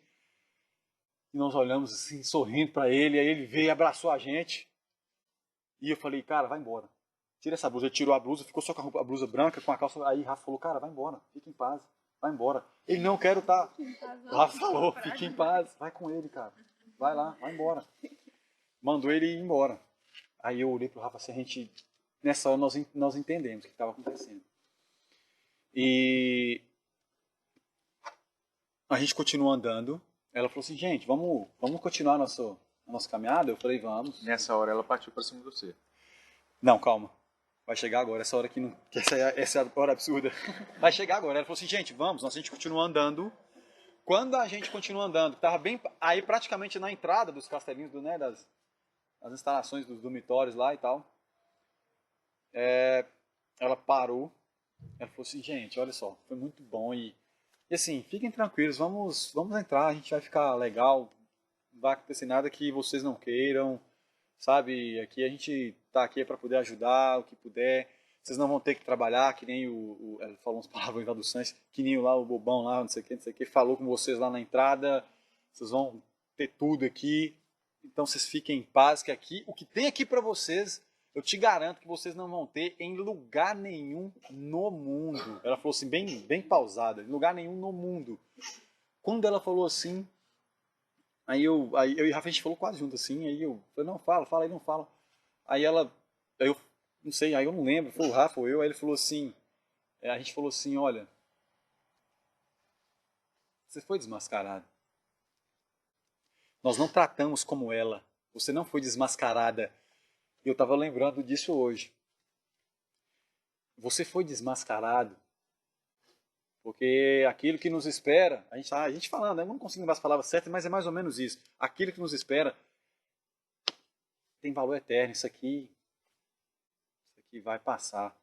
E nós olhamos assim, sorrindo para ele. Aí ele veio e abraçou a gente. E eu falei, cara, vai embora. Tira essa blusa. Ele tirou a blusa, ficou só com a blusa branca, com a calça. Aí Rafa falou, cara, vai embora, fica em paz, vai embora. Ele, não quero estar. O Rafa falou, fique em paz, vai com ele, cara. Vai lá, vai embora. Mandou ele ir embora. Aí eu olhei pro Rafa assim, a gente... Nessa hora nós entendemos o que estava acontecendo. E a gente continuou andando. Ela falou assim, gente, vamos continuar a nossa caminhada? Eu falei, vamos. Nessa hora ela partiu pra cima de você. Não, calma. Vai chegar agora, essa hora que não... Essa é a hora absurda. Vai chegar agora. Ela falou assim, gente, vamos. A gente continua andando. Quando a gente continua andando, estava bem aí praticamente na entrada dos castelinhos, né, das instalações dos dormitórios lá e tal. Ela parou. Ela falou assim, gente, olha só, foi muito bom. E assim, fiquem tranquilos, vamos entrar, a gente vai ficar legal. Não vai acontecer nada que vocês não queiram. Sabe, aqui a gente tá aqui para poder ajudar o que puder. Vocês não vão ter que trabalhar, que nem ela falou uns palavrões lá do Sanches, que nem lá o bobão lá, não sei o que, falou com vocês lá na entrada. Vocês vão ter tudo aqui. Então vocês fiquem em paz, que aqui, o que tem aqui para vocês, eu te garanto que vocês não vão ter em lugar nenhum no mundo. Ela falou assim, bem pausada, em lugar nenhum no mundo. Quando ela falou assim, aí eu e a Rafa, a gente falou quase junto assim, aí eu falei, não, fala, aí não fala. Aí eu não sei, aí eu não lembro, foi o Rafa ou eu, aí ele falou assim, a gente falou assim, olha, você foi desmascarado. Nós não tratamos como ela, você não foi desmascarada. Eu estava lembrando disso hoje. Você foi desmascarado, porque aquilo que nos espera, a gente falando, eu não consigo lembrar as palavras certas, mas é mais ou menos isso. Aquilo que nos espera tem valor eterno, isso aqui vai passar.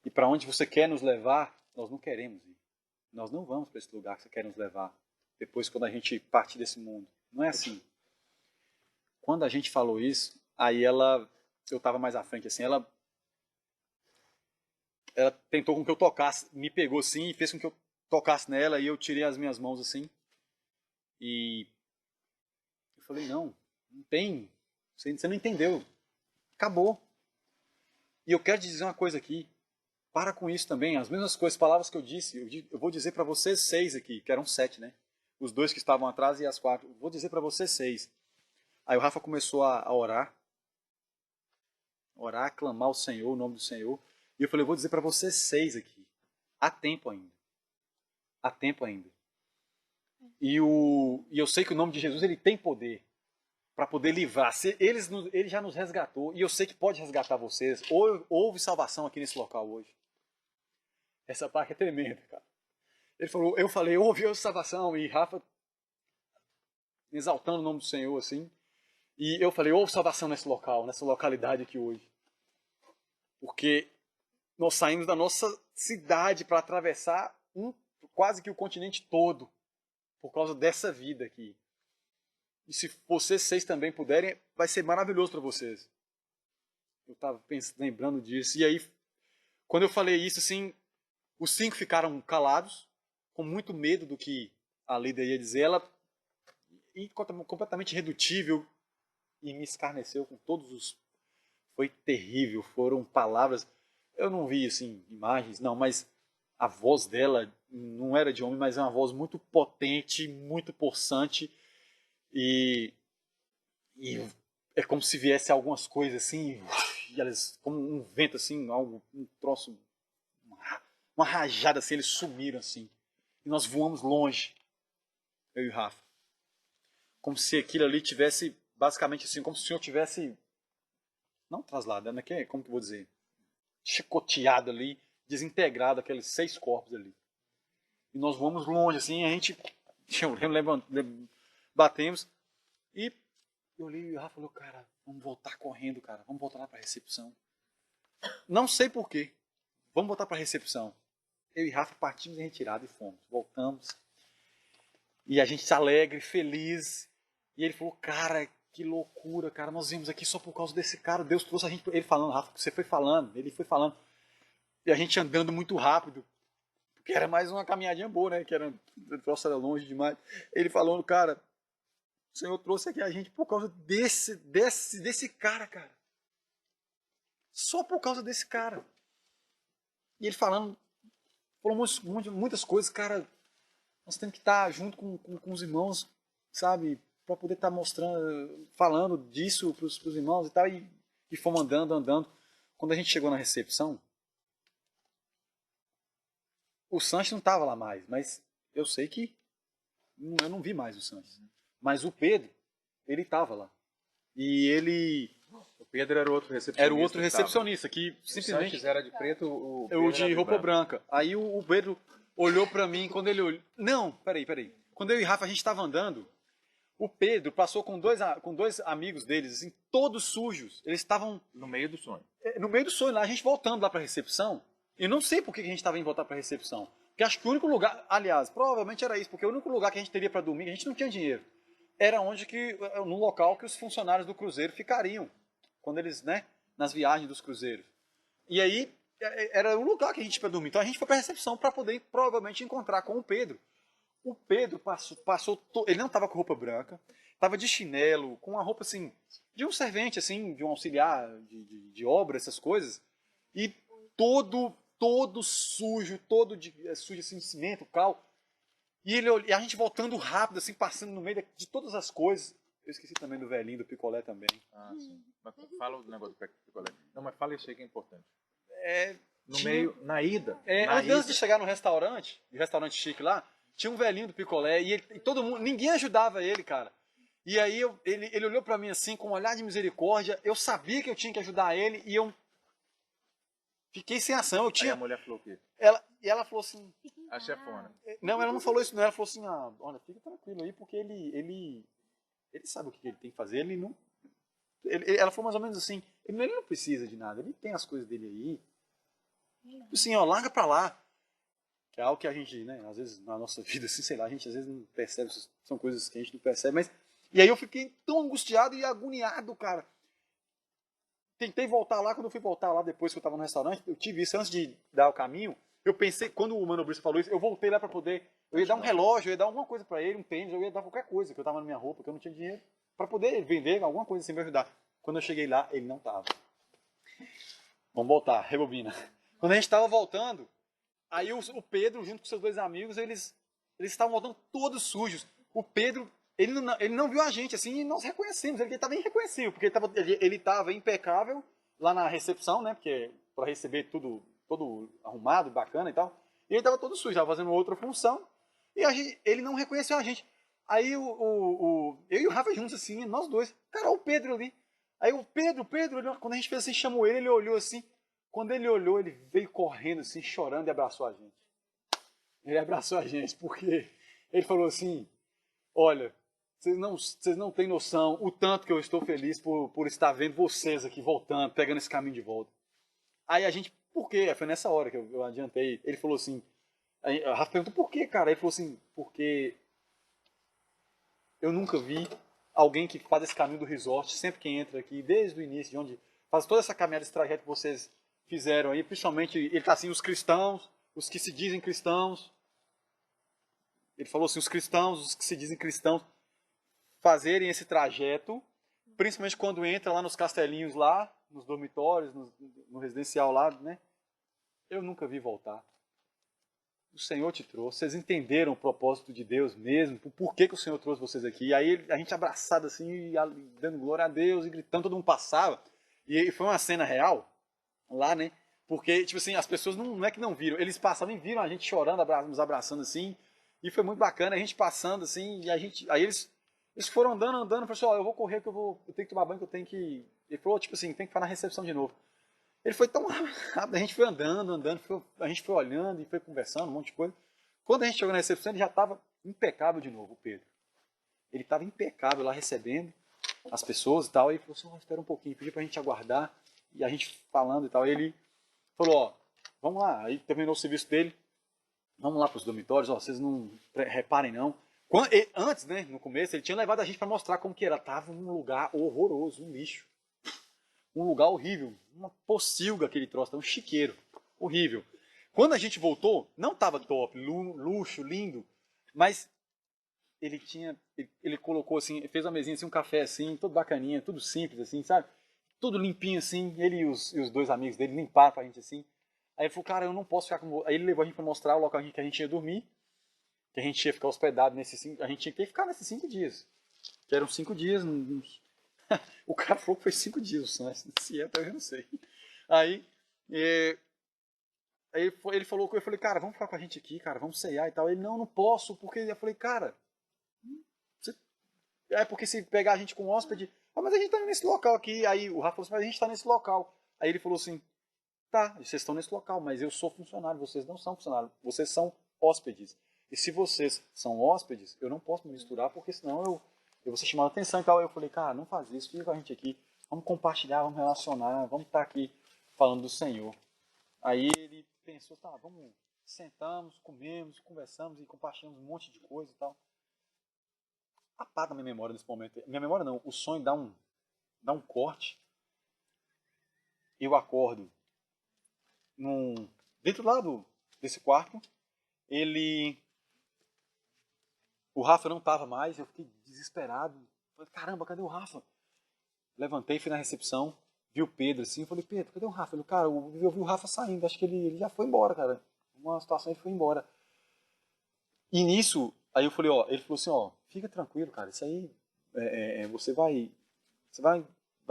E para onde você quer nos levar, nós não queremos ir. Nós não vamos para esse lugar que você quer nos levar, depois quando a gente partir desse mundo. Não é assim. Quando a gente falou isso, aí eu estava mais à frente assim, ela tentou com que eu tocasse, me pegou assim e fez com que eu tocasse nela, e eu tirei as minhas mãos assim. E eu falei, não tem, você não entendeu. Acabou. E eu quero te dizer uma coisa aqui, para com isso também, as mesmas coisas, palavras que eu disse, eu vou dizer para vocês 6 aqui, que eram 7, né? Os 2 que estavam atrás e as 4. Vou dizer para vocês 6. Aí o Rafa começou a orar, clamar o Senhor, o nome do Senhor. E eu falei, eu vou dizer para vocês 6 aqui. Há tempo ainda. Há tempo ainda. E eu sei que o nome de Jesus ele tem poder para poder livrar. Ele já nos resgatou. E eu sei que pode resgatar vocês. Houve salvação aqui nesse local hoje. Essa parte é tremenda, cara. Eu falei, houve salvação. E Rafa exaltando o nome do Senhor, assim. E eu falei, houve salvação nesse local, nessa localidade aqui hoje. Porque nós saímos da nossa cidade para atravessar quase que o continente todo por causa dessa vida aqui. E se vocês 6 também puderem, vai ser maravilhoso para vocês. Eu estava lembrando disso. E aí, quando eu falei isso, assim, os 5 ficaram calados, com muito medo do que a líder ia dizer. Ela, completamente irredutível, e me escarneceu com todos os... Foi terrível, foram palavras... Eu não vi, assim, imagens, não, mas a voz dela não era de homem, mas é uma voz muito potente, muito possante, e é como se viesse algumas coisas assim, e elas, como um vento assim, um troço, uma rajada assim, eles sumiram assim, e nós voamos longe, eu e o Rafa, como se aquilo ali tivesse, basicamente assim, como se o Senhor tivesse, não trasladado, né? Como que eu vou dizer? Chicoteado ali, desintegrado aqueles 6 corpos ali. E nós vamos longe, assim, a gente batemos, e Eu olhei e o Rafa falou, cara, vamos voltar correndo, cara. Vamos voltar lá pra recepção. Não sei por quê. Vamos voltar pra recepção. Eu e Rafa partimos em retirada e fomos. Voltamos. E a gente alegre, feliz. E ele falou, cara, que loucura, cara. Nós viemos aqui só por causa desse cara. Deus trouxe a gente. Ele falando, Rafa, você foi falando. Ele foi falando. E a gente andando muito rápido. Porque era mais uma caminhadinha boa, né? Que era, o troço era longe demais. Ele falando, cara, o Senhor trouxe aqui a gente por causa desse cara, cara. Só por causa desse cara. E ele falou muitas coisas, cara. Nós temos que estar junto com os irmãos, sabe? Para poder estar mostrando, falando disso para os irmãos e tal. E fomos andando. Quando a gente chegou na recepção, o Sanches não estava lá mais, mas eu sei que eu não vi mais o Sanches. Mas o Pedro, ele estava lá. E ele... O Pedro era o outro recepcionista. Era o outro recepcionista, que simplesmente... O Sanches era de preto, o Eu Pedro de era roupa branco. branca. Aí o Pedro olhou pra mim, quando ele olhou... Não, peraí. Quando eu e Rafa, a gente tava andando, o Pedro passou com dois amigos deles, assim, todos sujos. Eles estavam No meio do sonho. no meio do sonho lá, a gente voltando lá pra recepção. Eu não sei por que a gente tava indo voltar pra recepção. Porque acho que o único lugar... Aliás, provavelmente era isso, porque o único lugar que a gente teria pra dormir, a gente não tinha dinheiro. Era no local que os funcionários do cruzeiro ficariam. Quando eles, né, nas viagens dos cruzeiros. E aí, era o lugar que a gente ia dormir. Então a gente foi para a recepção para poder, provavelmente, encontrar com o Pedro. O Pedro ele não estava com roupa branca, estava de chinelo, com uma roupa, assim, de um servente, assim, de um auxiliar de obra, essas coisas. E todo sujo, sujo, assim, de cimento, cal. E a gente voltando rápido, assim, passando no meio de todas as coisas. Eu esqueci também do velhinho, do picolé também. Ah, sim. Mas fala o negócio do picolé. Não, mas fala isso aí que é importante. No Tinha- meio, na ida. Antes de chegar no restaurante chique lá, tinha um velhinho do picolé e todo mundo, ninguém ajudava ele, cara. E aí ele olhou pra mim assim, com um olhar de misericórdia. Eu sabia que eu tinha que ajudar ele e eu fiquei sem ação. Aí a mulher falou o quê? Ela falou assim, A chefona. não, ela não falou isso, não. Ela falou assim, olha, fica tranquilo aí, porque ele sabe o que ele tem que fazer. Ele não. Ela falou mais ou menos assim, ele não precisa de nada, ele tem as coisas dele aí. Assim, larga pra lá. Que é algo que a gente, né, às vezes na nossa vida, assim, sei lá, a gente às vezes não percebe, são coisas que a gente não percebe, mas... E aí eu fiquei tão angustiado e agoniado, cara. Tentei voltar lá, quando eu fui voltar lá depois que eu tava no restaurante, eu tive isso antes de dar o caminho, eu pensei, quando o manobrista falou isso, eu voltei lá pra poder, eu ia dar um relógio, eu ia dar alguma coisa pra ele, um tênis, eu ia dar qualquer coisa, que eu tava na minha roupa, que eu não tinha dinheiro, pra poder vender alguma coisa assim, me ajudar. Quando eu cheguei lá, ele não tava. Vamos voltar, rebobina. Quando a gente tava voltando, aí o Pedro, junto com seus dois amigos, eles estavam voltando todos sujos. O Pedro, ele não viu a gente, assim, e nós reconhecemos. Ele estava irreconhecível, porque ele estava impecável lá na recepção, né? Porque para receber tudo todo arrumado, bacana e tal. E ele estava todo sujo, estava fazendo outra função. E ele não reconheceu a gente. Aí eu e o Rafa juntos, assim, nós dois. Cara, o Pedro ali. Aí o Pedro, quando a gente fez assim, chamou ele olhou assim. Quando ele olhou, ele veio correndo, assim, chorando e abraçou a gente. Ele abraçou a gente, porque ele falou assim, olha, vocês não têm noção o tanto que eu estou feliz por estar vendo vocês aqui voltando, pegando esse caminho de volta. Aí a gente, por quê? Foi nessa hora que eu adiantei. Ele falou assim, a Rafa perguntou, por quê, cara? Ele falou assim, porque eu nunca vi alguém que faz esse caminho do resort, sempre que entra aqui, desde o início, de onde faz toda essa caminhada, esse trajeto que vocês fizeram aí, principalmente, ele está assim, os cristãos, os que se dizem cristãos. Ele falou assim, os cristãos, os que se dizem cristãos, fazerem esse trajeto, principalmente quando entra lá nos castelinhos lá, nos dormitórios, no residencial lá, né? Eu nunca vi voltar. O Senhor te trouxe, vocês entenderam o propósito de Deus mesmo, por que o Senhor trouxe vocês aqui. E aí a gente abraçado assim, dando glória a Deus e gritando, todo mundo passava. E foi uma cena real lá, né? Porque, tipo assim, as pessoas não é que não viram, eles passavam e viram a gente chorando, nos abraçando assim. E foi muito bacana, a gente passando assim, e aí eles foram andando, falou assim, eu vou correr, que eu tenho que tomar banho, que eu tenho que... Ele falou, tipo assim, tem que ficar na recepção de novo. Ele foi tão rápido, a gente foi andando, a gente foi olhando e foi conversando, um monte de coisa. Quando a gente chegou na recepção, ele já estava impecável de novo, o Pedro. Ele estava impecável lá recebendo. as pessoas e tal. E ele falou assim, espera um pouquinho, pediu pra gente aguardar. E a gente falando e tal. E ele falou, ó, vamos lá. Aí terminou o serviço dele. Vamos lá pros dormitórios, ó, vocês não reparem não. Antes, né, no começo, ele tinha levado a gente para mostrar como que era. Tava um lugar horroroso, um lixo. Um lugar horrível. Uma pocilga aquele troço, um chiqueiro. Horrível. Quando a gente voltou, não tava top, luxo, lindo, mas ele colocou assim, fez uma mesinha assim, um café assim, todo bacaninha, tudo simples assim, sabe? Tudo limpinho assim, ele e os dois amigos dele limparam pra gente assim. Aí ele falou, cara, eu não posso ficar com... Aí ele levou a gente pra mostrar o local que a gente ia dormir, que a gente ia ficar hospedado nesses 5... A gente tinha que ficar nesses 5 dias. Que eram 5 dias... O cara falou que foi 5 dias, né? Se é, até eu não sei. Aí ele falou, eu falei, cara, vamos ficar com a gente aqui, cara, vamos ceiar e tal. Ele, não posso, porque... Eu falei, cara... É porque se pegar a gente com hóspede... Ah, mas a gente tá nesse local aqui. Aí o Rafa falou assim, mas a gente tá nesse local. Aí ele falou assim... Tá, vocês estão nesse local, mas eu sou funcionário, vocês não são funcionários, vocês são hóspedes. E se vocês são hóspedes, eu não posso me misturar, porque senão eu vou ser chamado a atenção e tal. Eu falei, cara, não faz isso, fica com a gente aqui, vamos compartilhar, vamos relacionar, vamos estar aqui falando do Senhor. Aí ele pensou, tá, vamos, sentamos, comemos, conversamos e compartilhamos um monte de coisa e tal. Apaga minha memória nesse momento. Minha memória não, o sonho dá um corte. Eu acordo dentro lá desse quarto, o Rafa não estava mais, eu fiquei desesperado, falei, caramba, cadê o Rafa? Levantei, fui na recepção, vi o Pedro assim, falei, Pedro, cadê o Rafa? Ele, cara, eu vi o Rafa saindo, acho que ele já foi embora, cara, uma situação ele foi embora. E nisso, aí eu falei, ó, ele falou assim, ó, fica tranquilo, cara, isso aí, você vai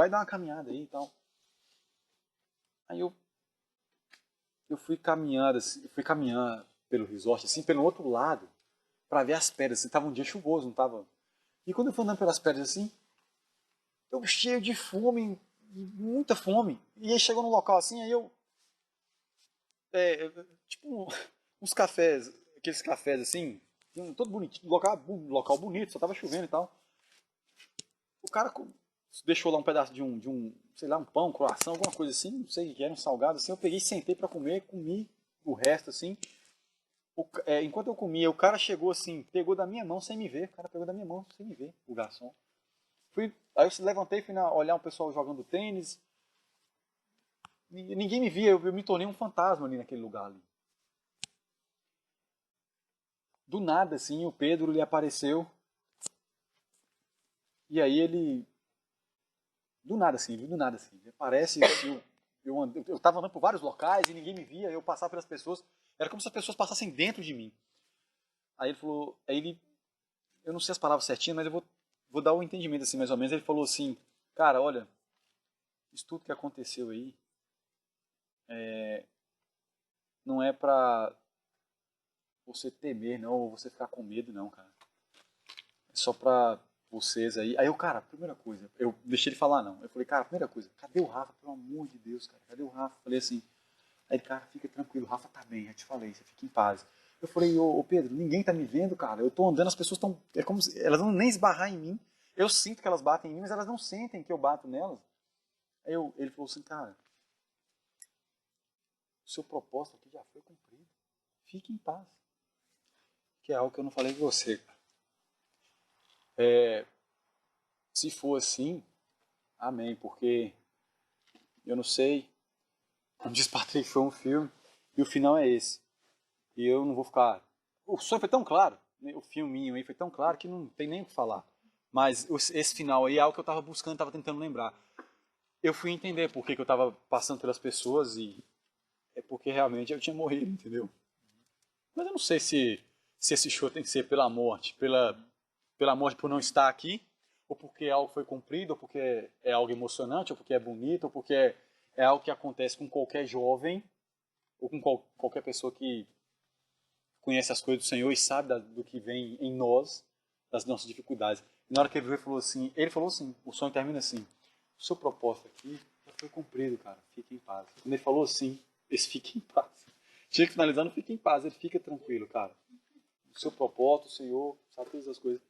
dar uma caminhada aí e tal. Aí eu fui caminhando pelo resort, assim, pelo outro lado, para ver as pedras. Assim, tava um dia chuvoso, não tava? E quando eu fui andando pelas pedras assim, eu cheio de fome, muita fome. E aí chegou num local assim, aí tipo, uns cafés, aqueles cafés assim, todo bonitinho, local bonito, só tava chovendo e tal. O cara deixou lá um pedaço de um, sei lá, um pão, coração, alguma coisa assim, não sei o que era, um salgado assim. Eu peguei, sentei para comer, comi o resto assim. Enquanto eu comia, o cara chegou assim, pegou da minha mão sem me ver. O cara pegou da minha mão sem me ver, o garçom. Aí eu levantei, fui olhar o pessoal jogando tênis. Ninguém me via, eu me tornei um fantasma ali naquele lugar ali. Do nada, assim, o Pedro ele apareceu. E aí ele... Do nada assim, ele aparece, eu tava andando por vários locais e ninguém me via, eu passava pelas pessoas, era como se as pessoas passassem dentro de mim. Aí ele falou, eu não sei as palavras certinhas, mas eu vou dar o entendimento assim, mais ou menos. Ele falou assim, cara, olha, isso tudo que aconteceu aí, não é pra você temer, não, ou você ficar com medo, não, cara. É só pra vocês aí. Aí eu, cara, primeira coisa, eu deixei ele falar não. Eu falei, cara, primeira coisa, cadê o Rafa? Pelo amor de Deus, cara, cadê o Rafa? Eu falei assim, aí, cara, fica tranquilo, o Rafa tá bem, já te falei, você fica em paz. Eu falei, ô Pedro, ninguém tá me vendo, cara, eu tô andando, as pessoas estão, é como se, elas não nem esbarrar em mim. Eu sinto que elas batem em mim, mas elas não sentem que eu bato nelas. Aí ele falou assim, cara, o seu propósito aqui já foi cumprido. Fique em paz. Que é algo que eu não falei com você, cara. Se for assim, amém, porque eu não sei, como diz Patrick, foi um filme, e o final é esse. E eu não vou ficar... O sonho foi tão claro, né? O filminho aí foi tão claro que não tem nem o que falar. Mas esse final aí é algo que eu estava buscando, estava tentando lembrar. Eu fui entender por que eu estava passando pelas pessoas e é porque realmente eu tinha morrido, entendeu? Mas eu não sei se esse show tem que ser pela morte, pela morte por não estar aqui, ou porque algo foi cumprido, ou porque é algo emocionante, ou porque é bonito, ou porque é algo que acontece com qualquer jovem, ou com qualquer pessoa que conhece as coisas do Senhor e sabe do que vem em nós, das nossas dificuldades. E na hora que ele falou assim, o sonho termina assim, o seu propósito aqui já foi cumprido, cara, fique em paz. Quando ele falou assim, esse fique em paz. Tinha que finalizar, não fique em paz, ele fica tranquilo, cara. O seu propósito, o Senhor, sabe todas as coisas.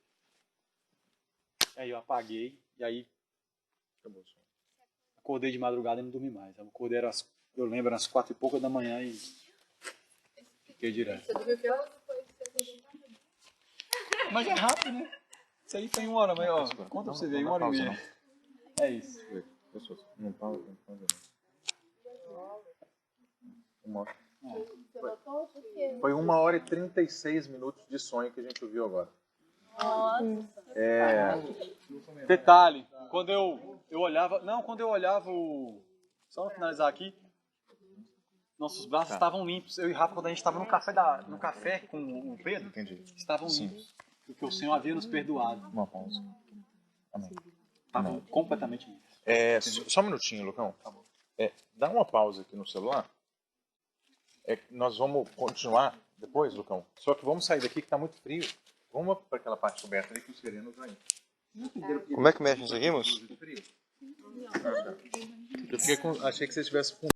Aí eu apaguei, e aí Acabou o sonho. Acordei de madrugada e não dormi mais. Eu acordei, eu lembro, às 4 e pouca da manhã e fiquei direto. Você dormiu que horas? Depois que você acordou? Mas é rápido, né? Isso aí foi em 1 hora, mas ó, conta pra você ver, 1 hora e meia. É isso. Pessoas, não pausa, não pausa. Uma hora. Você notou? Por quê? Foi 1 hora e 36 minutos de sonho que a gente ouviu agora. Nossa. Detalhe, quando eu olhava... Não, quando eu olhava o... Só pra finalizar aqui. Nossos braços estavam limpos. Eu e Rafa, quando a gente estava no café com o Pedro, Entendi. estavam limpos. Porque o Senhor havia nos perdoado. Uma pausa. Amém. Estavam completamente limpos. Só um minutinho, Lucão. Dá uma pausa aqui no celular. Nós vamos continuar depois, Lucão. Só que vamos sair daqui que está muito frio. Vamos para aquela parte coberta ali que os serenos vão. Como é que mexe nisso aqui, moço? Eu achei que você estivesse